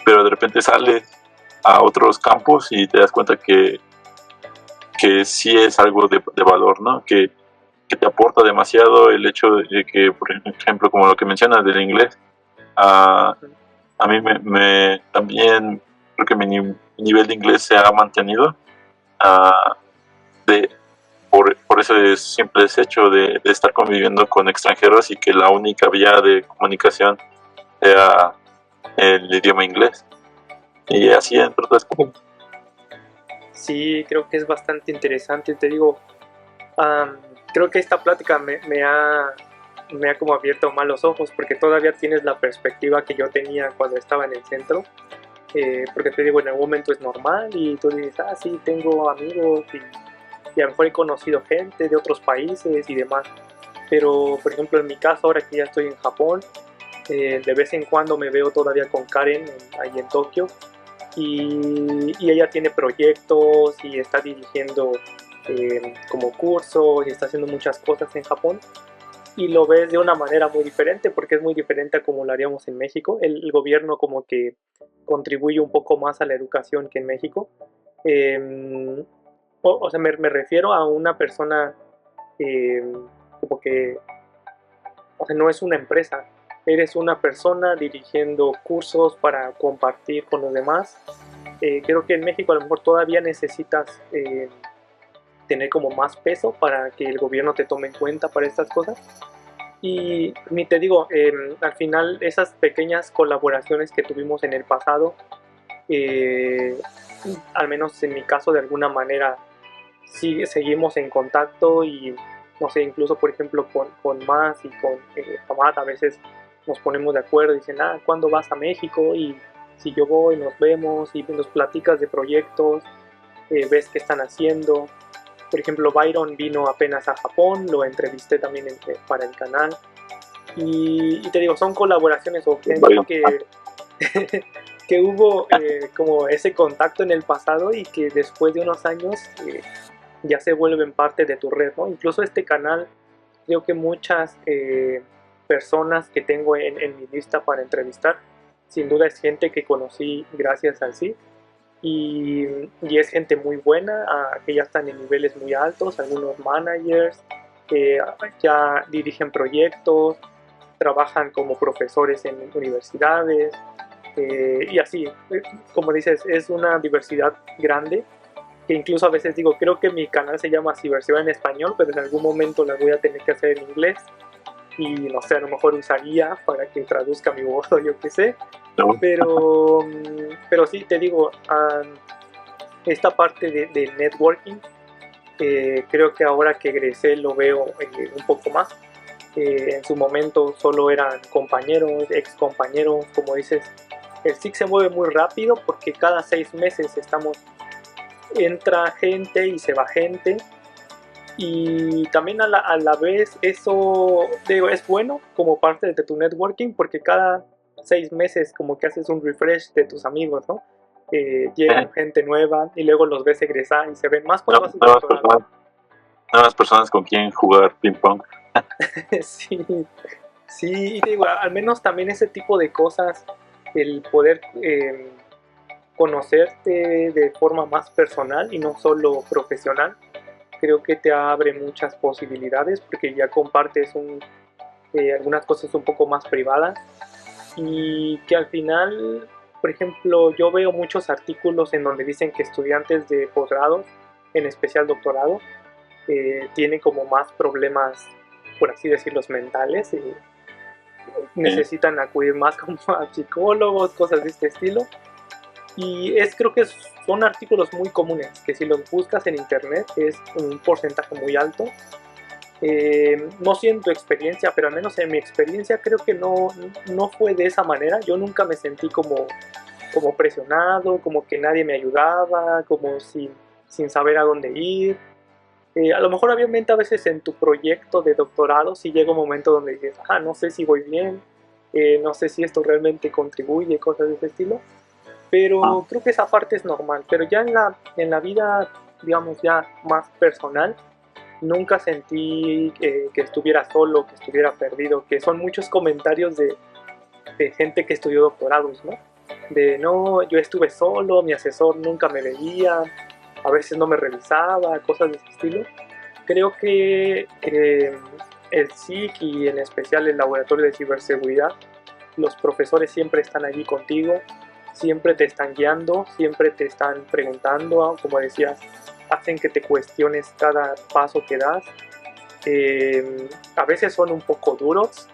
pero de repente sales a otros campos y te das cuenta que sí es algo de valor, ¿no? Que te aporta demasiado el hecho de que, por ejemplo, como lo que mencionas del inglés, a mí también creo que mi nivel de inglés se ha mantenido por ese simple hecho de estar conviviendo con extranjeros, y que la única vía de comunicación sea el idioma inglés. Y así, entre otras cosas. Sí, creo que es bastante interesante. Te digo, creo que esta plática me ha como abierto más los ojos, porque todavía tienes la perspectiva que yo tenía cuando estaba en el centro. Porque te digo, en algún momento es normal y tú dices, sí, tengo amigos y a lo mejor he conocido gente de otros países y demás. Pero, por ejemplo, en mi caso, ahora que ya estoy en Japón, de vez en cuando me veo todavía con Karen ahí en Tokio, y ella tiene proyectos y está dirigiendo como cursos y está haciendo muchas cosas en Japón, y lo ves de una manera muy diferente, porque es muy diferente a como lo haríamos en México. El gobierno como que contribuye un poco más a la educación que en México. O sea, me refiero a una persona como que, o sea, no es una empresa, eres una persona dirigiendo cursos para compartir con los demás. Creo que en México a lo mejor todavía necesitas tener como más peso para que el gobierno te tome en cuenta para estas cosas. Y ni te digo, al final esas pequeñas colaboraciones que tuvimos en el pasado, al menos en mi caso, de alguna manera seguimos en contacto, y no sé, incluso por ejemplo con Más y con Hamad a veces nos ponemos de acuerdo y dicen, ¿cuándo vas a México? Y si yo voy, nos vemos y nos platicas de proyectos, ves qué están haciendo. Por ejemplo, Byron vino apenas a Japón, lo entrevisté también para el canal. Y te digo, son colaboraciones o gente que hubo como ese contacto en el pasado y que después de unos años ya se vuelven parte de tu red, ¿no? Incluso este canal, creo que muchas personas que tengo en mi lista para entrevistar, sin duda es gente que conocí gracias al sí y es gente muy buena, que ya están en niveles muy altos, algunos managers, que ya dirigen proyectos, trabajan como profesores en universidades y así, como dices, es una diversidad grande que incluso a veces digo, creo que mi canal se llama Ciberciudad en español, pero en algún momento la voy a tener que hacer en inglés y no sé, a lo mejor usaría para que traduzca mi voz o yo qué sé, No, pero sí, te digo, esta parte de networking, creo que ahora que egresé lo veo un poco más. En su momento solo eran compañeros, ex compañeros, como dices, el SIC se mueve muy rápido porque cada 6 meses entra gente y se va gente y también a la vez eso digo, es bueno como parte de tu networking porque cada 6 meses como que haces un refresh de tus amigos, ¿no? Llegan gente nueva y luego los ves egresar y se ven más cuando haces doctorado. Nuevas personas con quien jugar ping pong. Sí, sí, y te digo, al menos también ese tipo de cosas, el poder conocerte de forma más personal y no solo profesional, creo que te abre muchas posibilidades porque ya compartes algunas cosas un poco más privadas y que al final, por ejemplo, yo veo muchos artículos en donde dicen que estudiantes de posgrado, en especial doctorado, tienen como más problemas, por así decirlo, mentales, necesitan acudir más como a psicólogos, cosas de este estilo. Y creo que son artículos muy comunes, que si los buscas en internet es un porcentaje muy alto. No sé en tu experiencia, pero al menos en mi experiencia creo que no fue de esa manera. Yo nunca me sentí como presionado, como que nadie me ayudaba, como sin saber a dónde ir. A lo mejor obviamente a veces en tu proyecto de doctorado sí llega un momento donde dices, no sé si voy bien, no sé si esto realmente contribuye, cosas de ese estilo, pero creo que esa parte es normal, pero ya en la vida, digamos, ya más personal, nunca sentí que estuviera solo, que estuviera perdido, que son muchos comentarios de gente que estudió doctorados, ¿no? De no, yo estuve solo, mi asesor nunca me veía, a veces no me revisaba, cosas de ese estilo. Creo que el SIC y en especial el laboratorio de ciberseguridad, los profesores siempre están allí contigo, siempre te están guiando, siempre te están preguntando, como decías, hacen que te cuestiones cada paso que das. A veces son un poco duros,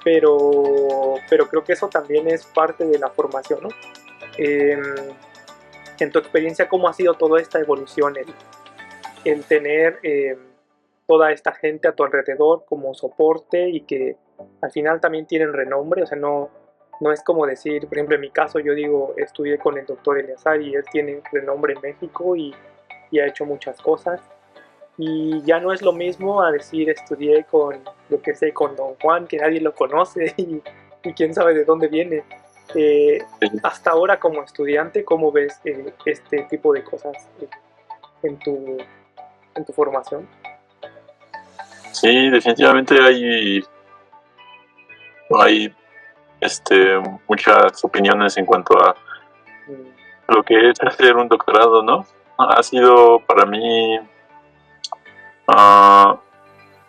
pero creo que eso también es parte de la formación, ¿no? En tu experiencia, ¿cómo ha sido toda esta evolución? El tener toda esta gente a tu alrededor como soporte y que al final también tienen renombre, o sea, no es como decir, por ejemplo, en mi caso yo digo, estudié con el doctor Eleazar y él tiene renombre en México y ha hecho muchas cosas. Y ya no es lo mismo a decir estudié con, yo que sé, con Don Juan, que nadie lo conoce y quién sabe de dónde viene. Hasta ahora como estudiante, ¿cómo ves este tipo de cosas en tu formación? Sí, definitivamente hay muchas opiniones en cuanto a lo que es hacer un doctorado, ¿no? Ha sido para mí,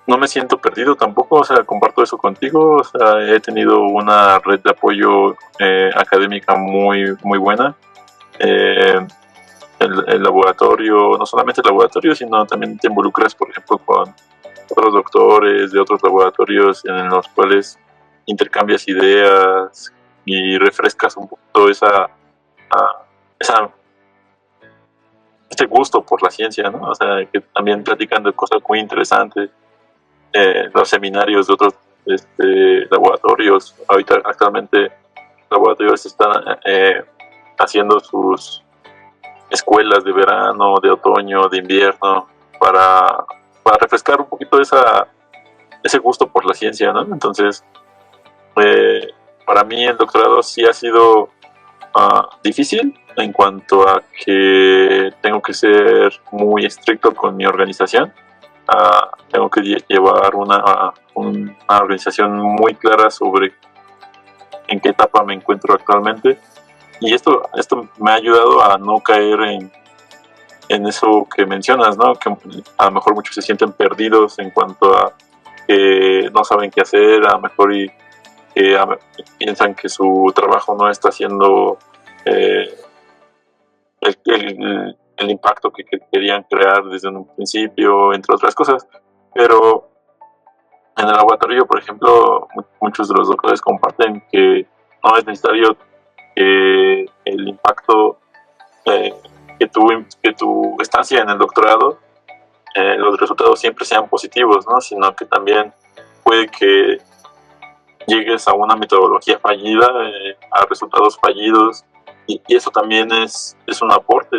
no me siento perdido tampoco, o sea, comparto eso contigo, o sea, he tenido una red de apoyo académica muy, muy buena. El laboratorio, no solamente el laboratorio, sino también te involucras, por ejemplo, con otros doctores de otros laboratorios en los cuales intercambias ideas y refrescas un poquito ese gusto por la ciencia, ¿no? O sea, que también platican de cosas muy interesantes. Los seminarios de otros laboratorios, ahorita actualmente laboratorios están haciendo sus escuelas de verano, de otoño, de invierno, para refrescar un poquito ese gusto por la ciencia, ¿no? Entonces, para mí el doctorado sí ha sido difícil en cuanto a que tengo que ser muy estricto con mi organización. Tengo que llevar una organización muy clara sobre en qué etapa me encuentro actualmente, y esto me ha ayudado a no caer en eso que mencionas, ¿no? Que a lo mejor muchos se sienten perdidos en cuanto a que no saben qué hacer, a lo mejor y piensan que su trabajo no está haciendo el impacto que querían crear desde un principio, entre otras cosas. Pero en el laboratorio, por ejemplo, muchos de los doctores comparten que no es necesario que el impacto que tu estancia en el doctorado, los resultados siempre sean positivos, ¿no? Sino que también puede que llegues a una metodología fallida, a resultados fallidos, y eso también es un aporte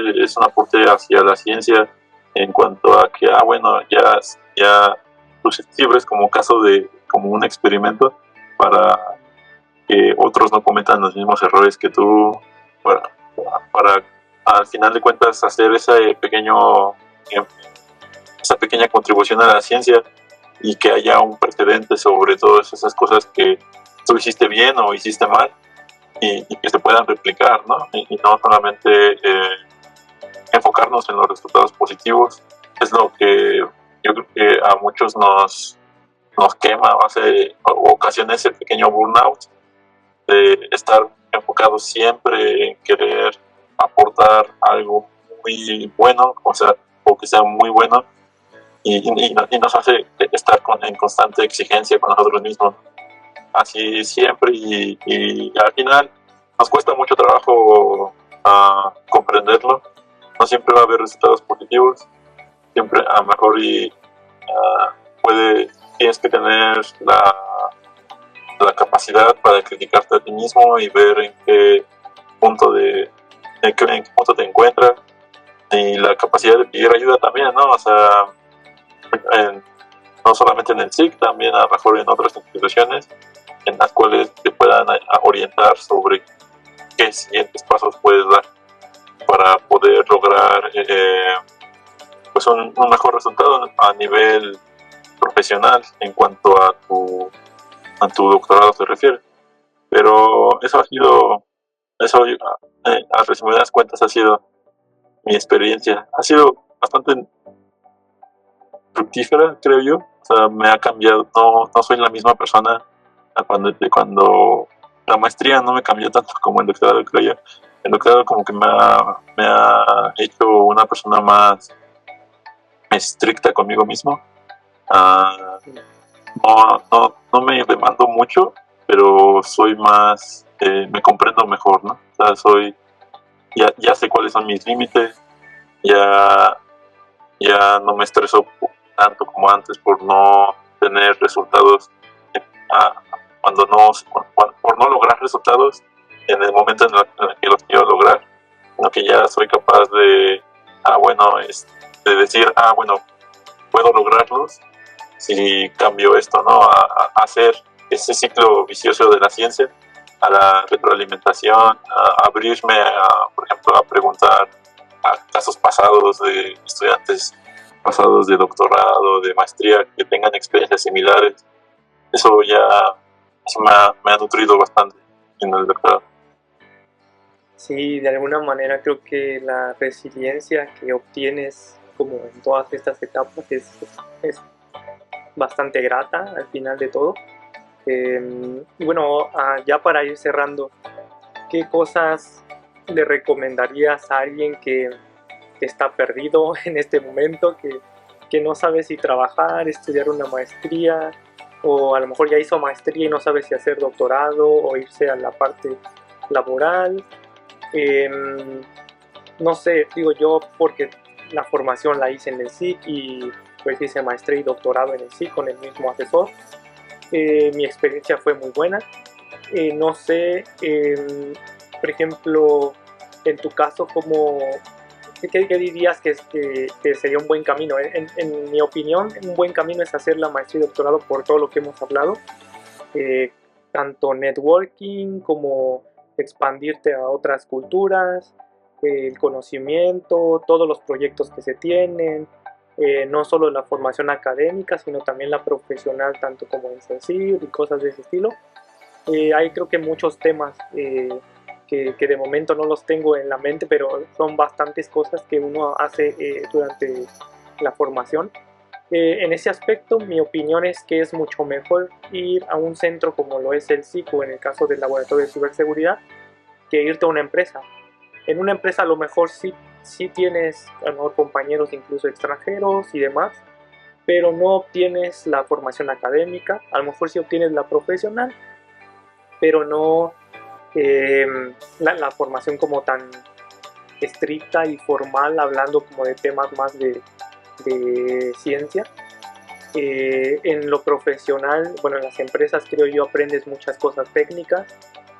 hacia la ciencia, en cuanto a que, bueno, ya tú sirves como como un experimento para que otros no cometan los mismos errores que tú, para al final de cuentas hacer esa pequeña contribución a la ciencia, y que haya un precedente sobre todas esas cosas que tú hiciste bien o hiciste mal, y que se puedan replicar, ¿no? Y no solamente enfocarnos en los resultados positivos. Es lo que yo creo que a muchos nos quema, o ocasiona ese pequeño burnout de estar enfocados siempre en querer aportar algo muy bueno, o que sea muy bueno, y nos hace estar en constante exigencia con nosotros mismos, así siempre, y al final nos cuesta mucho trabajo comprenderlo. No siempre va a haber resultados positivos, siempre a lo mejor tienes que tener la capacidad para criticarte a ti mismo y ver en qué punto te encuentras, y la capacidad de pedir ayuda también, ¿no? O sea, no solamente en el SIC, también a lo mejor en otras instituciones en las cuales te puedan orientar sobre qué siguientes pasos puedes dar para poder lograr pues un mejor resultado a nivel profesional en cuanto a tu doctorado se refiere. Pero eso a resumidas cuentas ha sido mi experiencia. Ha sido bastante fructífera, creo yo. O sea, me ha cambiado. No soy la misma persona cuando la maestría no me cambió tanto como el doctorado, creo yo. El doctorado como que me ha hecho una persona más estricta conmigo mismo. No me demando mucho, pero soy más, me comprendo mejor, ¿no? O sea, ya sé cuáles son mis límites, ya no me estreso tanto como antes por no tener resultados, por no lograr resultados en el momento en el que los quiero lograr, sino que ya soy capaz de decir, puedo lograrlos si cambio esto, ¿no? A hacer ese ciclo vicioso de la ciencia, a la retroalimentación, a abrirme, por ejemplo, a preguntar a casos pasados de estudiantes pasados de doctorado, de maestría, que tengan experiencias similares. Eso me ha nutrido bastante en el doctorado. Sí, de alguna manera creo que la resiliencia que obtienes como en todas estas etapas es bastante grata al final de todo. Y bueno, ya para ir cerrando, ¿qué cosas le recomendarías a alguien que está perdido en este momento, que no sabe si trabajar, estudiar una maestría, o a lo mejor ya hizo maestría y no sabe si hacer doctorado o irse a la parte laboral? No sé, digo yo, porque la formación la hice en el SIC y pues hice maestría y doctorado en el SIC con el mismo asesor. Mi experiencia fue muy buena. No sé, por ejemplo, en tu caso, ¿qué dirías que sería un buen camino? En mi opinión, un buen camino es hacer la maestría y doctorado por todo lo que hemos hablado, tanto networking como expandirte a otras culturas, el conocimiento, todos los proyectos que se tienen, no solo la formación académica, sino también la profesional, tanto como en Sensible y cosas de ese estilo. Hay creo que muchos temas que de momento no los tengo en la mente, pero son bastantes cosas que uno hace durante la formación. En ese aspecto, mi opinión es que es mucho mejor ir a un centro como lo es el SICU, en el caso del Laboratorio de Ciberseguridad, que irte a una empresa. En una empresa a lo mejor sí tienes a lo mejor compañeros incluso extranjeros y demás, pero no obtienes la formación académica. A lo mejor sí obtienes la profesional, pero no la formación como tan estricta y formal, hablando como de temas más de ciencia. En lo profesional, bueno, en las empresas creo yo aprendes muchas cosas técnicas,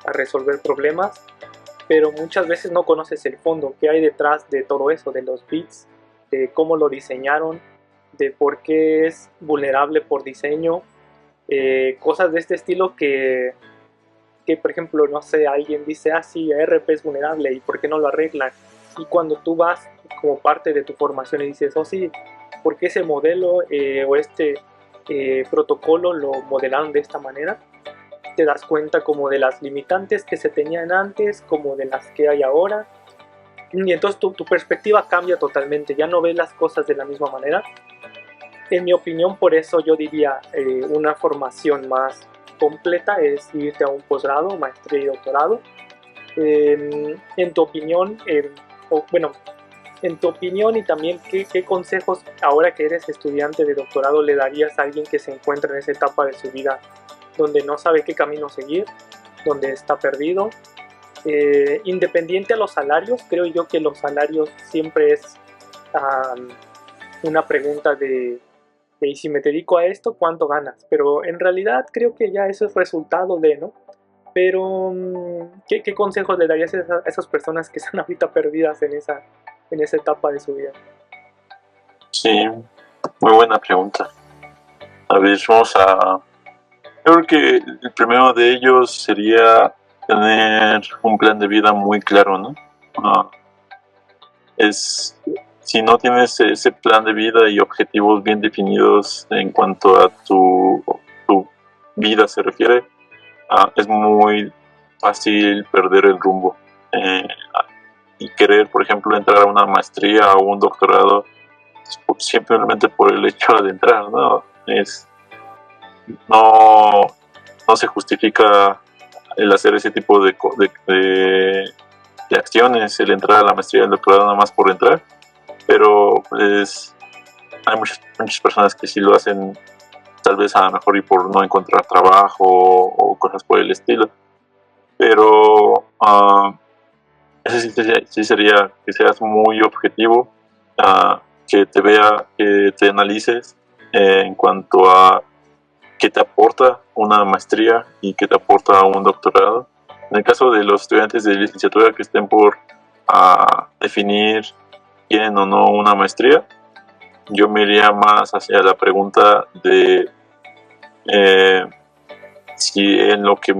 a resolver problemas, pero muchas veces no conoces el fondo, qué hay detrás de todo eso, de los bits, de cómo lo diseñaron, de por qué es vulnerable por diseño, cosas de este estilo que, por ejemplo, no sé, alguien dice, ah, sí, RP es vulnerable, ¿y por qué no lo arreglan? Y cuando tú vas como parte de tu formación y dices, oh sí, ¿por qué ese modelo o este protocolo lo modelaron de esta manera? Te das cuenta como de las limitantes que se tenían antes, como de las que hay ahora, y entonces tu perspectiva cambia totalmente, ya no ves las cosas de la misma manera. En mi opinión, por eso yo diría una formación más completa es irte a un posgrado, maestría y doctorado. En tu opinión, bueno, en tu opinión y también ¿qué consejos ahora que eres estudiante de doctorado le darías a alguien que se encuentra en esa etapa de su vida donde no sabe qué camino seguir, donde está perdido? Independiente a los salarios, creo yo que los salarios siempre es una pregunta de y si me dedico a esto, ¿cuánto ganas? Pero en realidad creo que ya eso es resultado de, ¿no? Pero, ¿qué consejos le darías a esas personas que están ahorita perdidas en esa etapa de su vida? Sí, muy buena pregunta. A ver, vamos a... Yo creo que el primero de ellos sería tener un plan de vida muy claro, ¿no? Si no tienes ese plan de vida y objetivos bien definidos en cuanto a tu vida se refiere, es muy fácil perder el rumbo y querer, por ejemplo, entrar a una maestría o un doctorado simplemente por el hecho de entrar, ¿no? No se justifica el hacer ese tipo de acciones, el entrar a la maestría y el doctorado nada más por entrar, pero pues hay muchas personas que sí lo hacen, tal vez a lo mejor y por no encontrar trabajo o cosas por el estilo, pero ese sí sería que seas muy objetivo, que te analices en cuanto a qué te aporta una maestría y qué te aporta un doctorado. En el caso de los estudiantes de licenciatura que estén por definir quieren o no una maestría, yo me iría más hacia la pregunta de si en lo que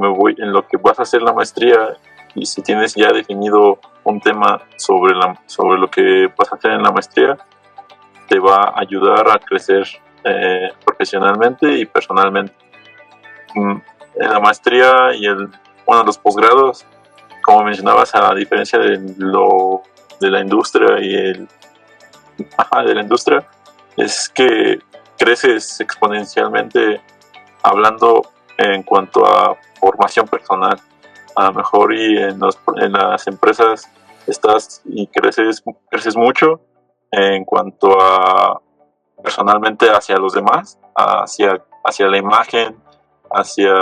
vas a hacer la maestría y si tienes ya definido un tema sobre lo que vas a hacer en la maestría, te va a ayudar a crecer profesionalmente y personalmente. En la maestría y los posgrados, como mencionabas, a diferencia de la industria de la industria, es que creces exponencialmente hablando en cuanto a formación personal. A lo mejor y en las empresas estás y creces mucho en cuanto a personalmente hacia los demás, hacia la imagen, hacia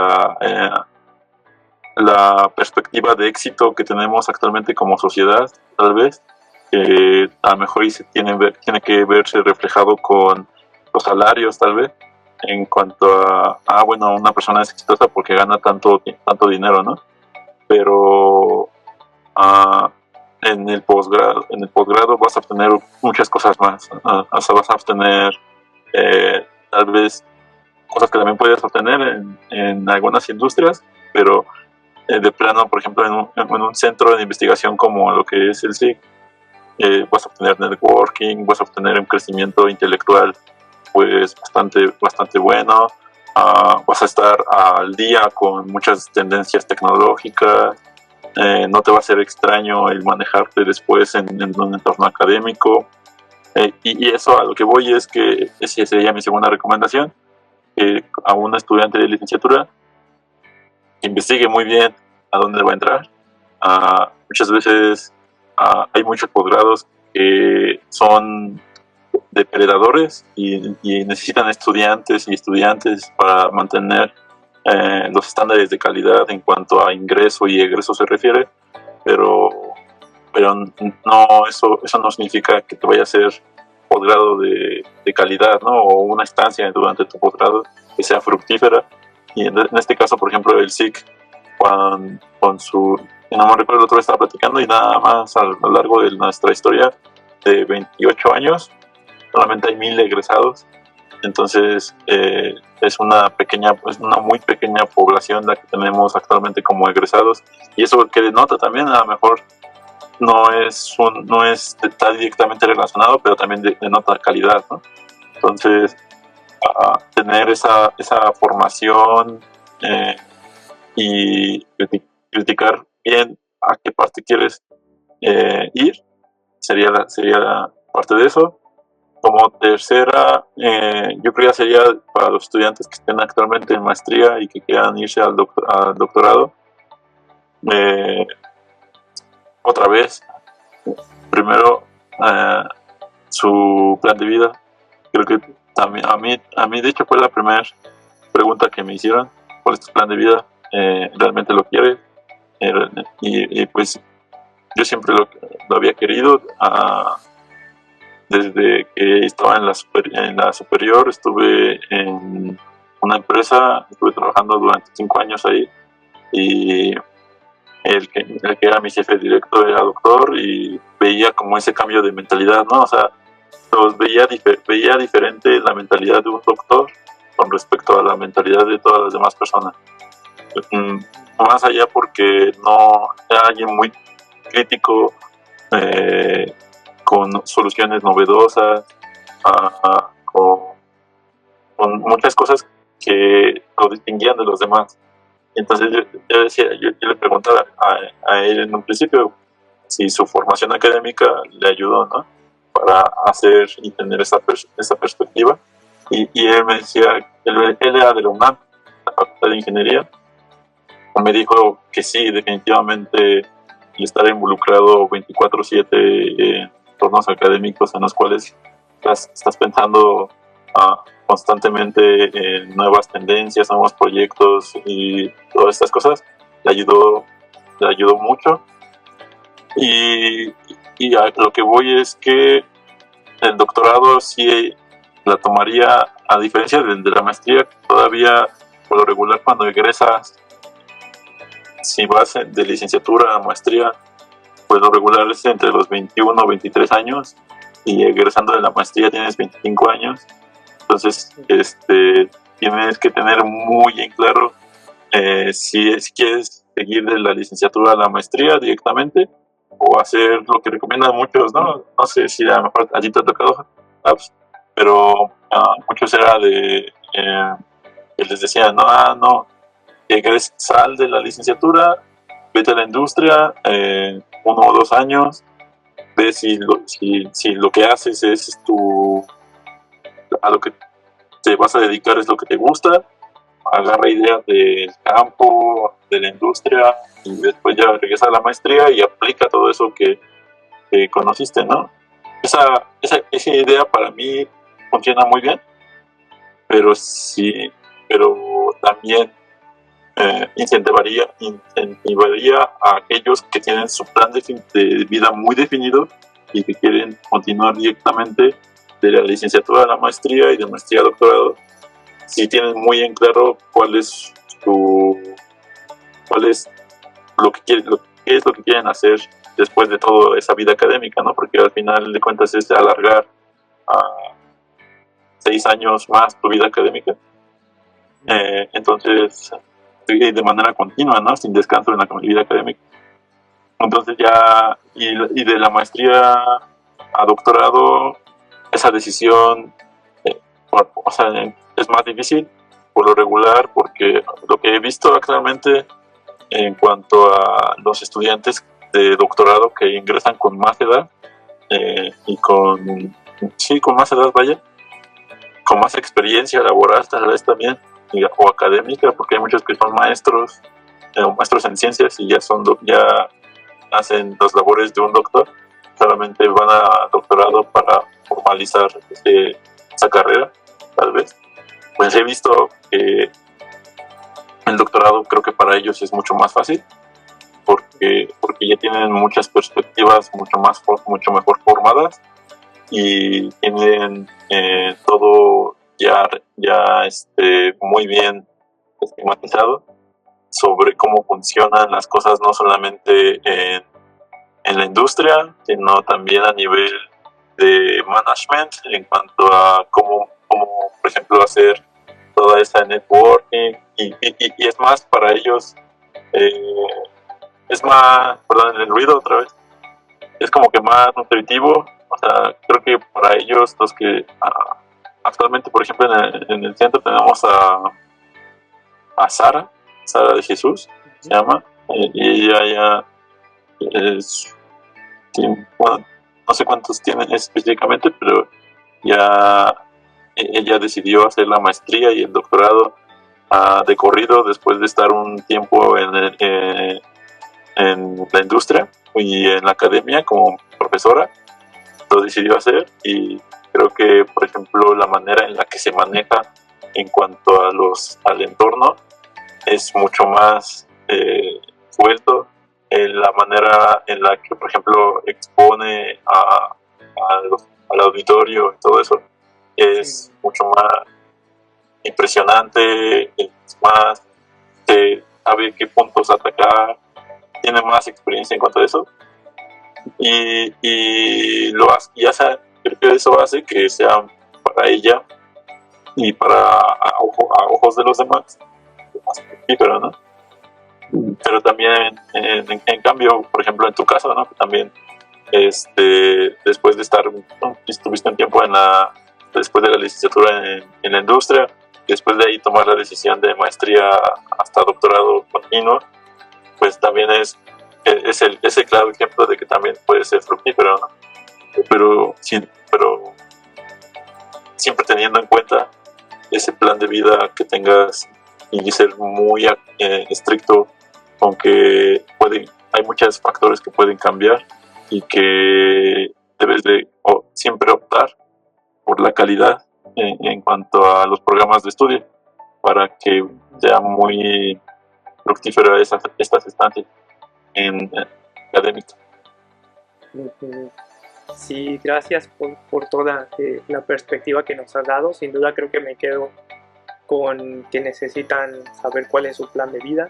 la perspectiva de éxito que tenemos actualmente como sociedad, tal vez, a lo mejor y tiene que verse reflejado con los salarios, tal vez, en cuanto a bueno, una persona es exitosa porque gana tanto dinero, ¿no? Pero en el posgrado vas a obtener muchas cosas más, o sea, vas a obtener tal vez cosas que también puedes obtener en algunas industrias, pero de plano, por ejemplo, en un centro de investigación como lo que es el SIG, vas a obtener networking, vas a obtener un crecimiento intelectual pues bastante bueno, vas a estar al día con muchas tendencias tecnológicas, no te va a ser extraño el manejarte después en un entorno académico, y eso a lo que voy es que esa sería mi segunda recomendación, que a un estudiante de licenciatura que investigue muy bien a dónde va a entrar. Muchas veces hay muchos posgrados que son depredadores y necesitan estudiantes y estudiantes para mantener los estándares de calidad en cuanto a ingreso y egreso se refiere, pero no, eso no significa que te vaya a ser posgrado de calidad, ¿no? O una estancia durante tu posgrado que sea fructífera. Y en este caso, por ejemplo, el SIC, con su, no me recuerdo, el otro estaba platicando, y nada más a lo largo de nuestra historia de 28 años, solamente hay 1000 egresados. Entonces, es una muy pequeña población la que tenemos actualmente como egresados, y eso que denota también, a lo mejor no está directamente relacionado, pero también denota calidad, ¿no? Entonces, tener esa formación y criticar bien a qué parte quieres ir sería parte de eso. Como tercera, yo creo que sería para los estudiantes que estén actualmente en maestría y que quieran irse al doctorado. Otra vez, primero, su plan de vida. Creo que también a mí de hecho fue la primera pregunta que me hicieron: ¿cuál es tu plan de vida? ¿Realmente lo quieres? Y pues yo siempre lo había querido. Desde que estaba en la superior, estuve en una empresa, estuve trabajando durante 5 años ahí, y el que era mi jefe directo era doctor, y veía como ese cambio de mentalidad, ¿no? O sea, veía diferente la mentalidad de un doctor con respecto a la mentalidad de todas las demás personas. Más allá porque no era alguien muy crítico, con soluciones novedosas, con muchas cosas que lo distinguían de los demás. Entonces yo le preguntaba a él en un principio si su formación académica le ayudó, ¿no?, para hacer y tener esa perspectiva. Y él me decía, él era de la UNAM, la Facultad de Ingeniería, y me dijo que sí, definitivamente el estar involucrado 24/7 en entornos académicos en los cuales estás pensando constantemente en nuevas tendencias, nuevos proyectos y todas estas cosas, le ayudó mucho. Y a lo que voy es que el doctorado sí la tomaría, a diferencia de la maestría, que todavía por lo regular cuando egresas, si vas de licenciatura a maestría, pues lo regular es entre los 21 o 23 años, y egresando de la maestría tienes 25 años. Entonces, tienes que tener muy en claro si quieres seguir de la licenciatura a la maestría directamente, o hacer lo que recomiendan muchos, ¿no? No sé si a lo mejor a ti te ha tocado, pero muchos era que les decían, no, sal de la licenciatura, vete a la industria 1 o 2 años, ve si lo que haces es a lo que te vas a dedicar es lo que te gusta, agarra ideas del campo, de la industria, y después ya regresa a la maestría y aplica todo eso que conociste, ¿no? Esa idea para mí funciona muy bien, pero también incentivaría a aquellos que tienen su plan de vida muy definido y que quieren continuar directamente de la licenciatura a la maestría y de maestría a doctorado, si tienen muy en claro cuál es qué es lo que quieren hacer después de toda esa vida académica, ¿no? Porque al final de cuentas es alargar 6 años más tu vida académica. Entonces, de manera continua, ¿no? Sin descanso en la vida académica. Entonces ya, y de la maestría a doctorado, esa decisión, o sea, es más difícil por lo regular, porque lo que he visto actualmente en cuanto a los estudiantes de doctorado que ingresan con más edad, y con más edad, vaya, con más experiencia laboral tal vez también, o académica, porque hay muchos que son maestros o maestros en ciencias y ya ya hacen las labores de un doctor, solamente van a doctorado para formalizar esa carrera, tal vez. Pues he visto que el doctorado creo que para ellos es mucho más fácil, porque ya tienen muchas perspectivas mucho mejor formadas y tienen todo ya muy bien esquematizado sobre cómo funcionan las cosas, no solamente en la industria, sino también a nivel de management, en cuanto a cómo por ejemplo, hacer toda esa networking, y es más para ellos, es más, perdón, el ruido otra vez, es como que más nutritivo. O sea, creo que para ellos, los que actualmente, por ejemplo, en el centro tenemos a Sara de Jesús, se llama, y ella ya bueno, no sé cuántos tienen específicamente, pero ya ella decidió hacer la maestría y el doctorado de corrido después de estar un tiempo en la industria y en la academia como profesora. Lo decidió hacer, y creo que, por ejemplo, la manera en la que se maneja en cuanto al entorno es mucho más suelto. La manera en la que, por ejemplo, expone al auditorio y todo eso es mucho más impresionante, es más, sabe qué puntos atacar, tiene más experiencia en cuanto a eso, y lo hace, creo que eso hace que sea para ella y a ojos de los demás más fructífero, ¿no? Pero también, en cambio, por ejemplo, en tu caso, ¿no? Que también, después de estuviste un tiempo después de la licenciatura en la industria, después de ahí tomar la decisión de maestría hasta doctorado continuo, pues también es el claro ejemplo de que también puede ser fructífero, ¿no? Pero siempre teniendo en cuenta ese plan de vida que tengas, y ser muy estricto, aunque hay muchos factores que pueden cambiar, y que debes de siempre optar por la calidad en cuanto a los programas de estudio, para que sea muy fructífera estas estancias académicas. Sí, gracias por toda la perspectiva que nos has dado. Sin duda creo que me quedo con que necesitan saber cuál es su plan de vida.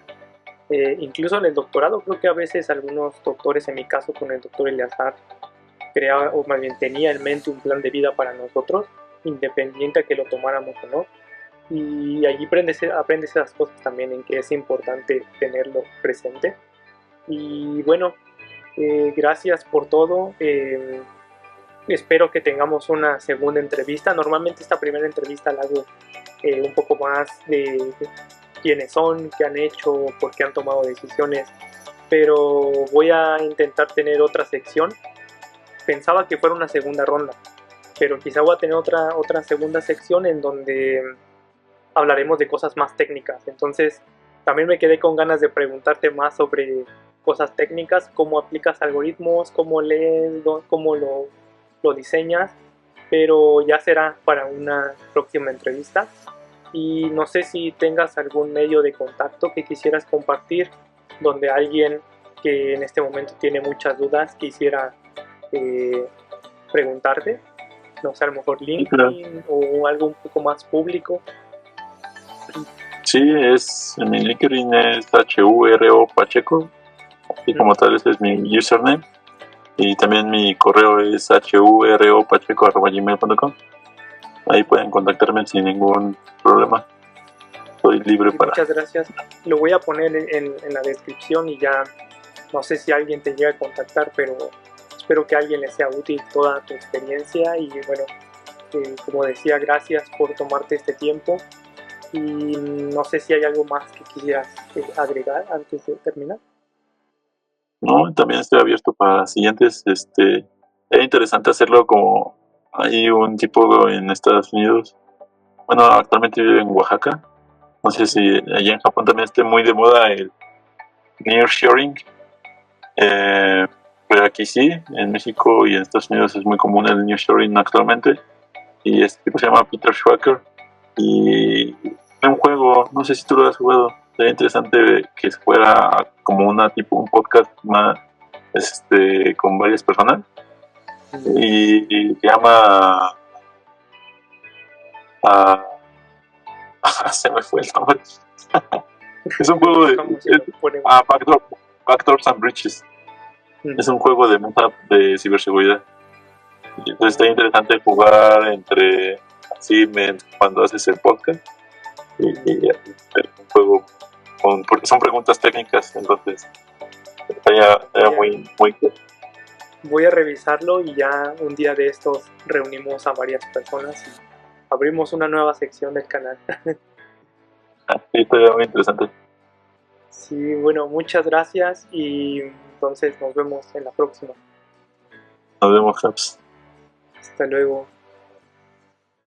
Incluso en el doctorado, creo que a veces algunos doctores, en mi caso con el doctor Eleazar, creaba, o más bien tenía en mente un plan de vida para nosotros, independiente a que lo tomáramos o no. Y allí aprendes esas cosas también, en que es importante tenerlo presente. Y bueno, gracias por todo. Espero que tengamos una segunda entrevista. Normalmente esta primera entrevista la hago un poco más de quiénes son, qué han hecho, por qué han tomado decisiones, pero voy a intentar tener otra sección. Pensaba que fuera una segunda ronda, pero quizá voy a tener otra segunda sección en donde hablaremos de cosas más técnicas. Entonces también me quedé con ganas de preguntarte más sobre cosas técnicas, cómo aplicas algoritmos, cómo lees, cómo lo diseñas, pero ya será para una próxima entrevista. Y no sé si tengas algún medio de contacto que quisieras compartir, donde alguien que en este momento tiene muchas dudas quisiera preguntarte, no sé, a lo mejor LinkedIn o algo un poco más público. Sí, mi LinkedIn es HURO Pacheco, y como tal ese es mi username, y también mi correo es huropacheco@gmail.com. Ahí pueden contactarme sin ningún problema. estoy libre Y para... muchas gracias. Lo voy a poner en la descripción y ya no sé si alguien te llega a contactar, pero espero que a alguien le sea útil toda tu experiencia y bueno, como decía, gracias por tomarte este tiempo y no sé si hay algo más que quisieras agregar antes de terminar. No, también estoy abierto para siguientes. Es interesante hacerlo como hay un tipo en Estados Unidos. Bueno, actualmente vive en Oaxaca. No sé si allá en Japón también esté muy de moda el nearshoring. Pero aquí sí, en México y en Estados Unidos es muy común el nearshoring actualmente. Y este tipo se llama Peter Schwacker. Y es un juego, no sé si tú lo has jugado. Sería interesante que fuera como un podcast más con varias personas. Y se llama se me fue el nombre. Es un juego de Backdoors and Breaches. Es un juego de meta de ciberseguridad. Y entonces está interesante jugar entre así cuando haces el podcast y un juego porque son preguntas técnicas, entonces estaría muy cool. Voy a revisarlo y ya un día de estos reunimos a varias personas y abrimos una nueva sección del canal. Sí, estaría muy interesante. Sí, bueno, muchas gracias y entonces nos vemos en la próxima. Nos vemos, Caps. Hasta luego.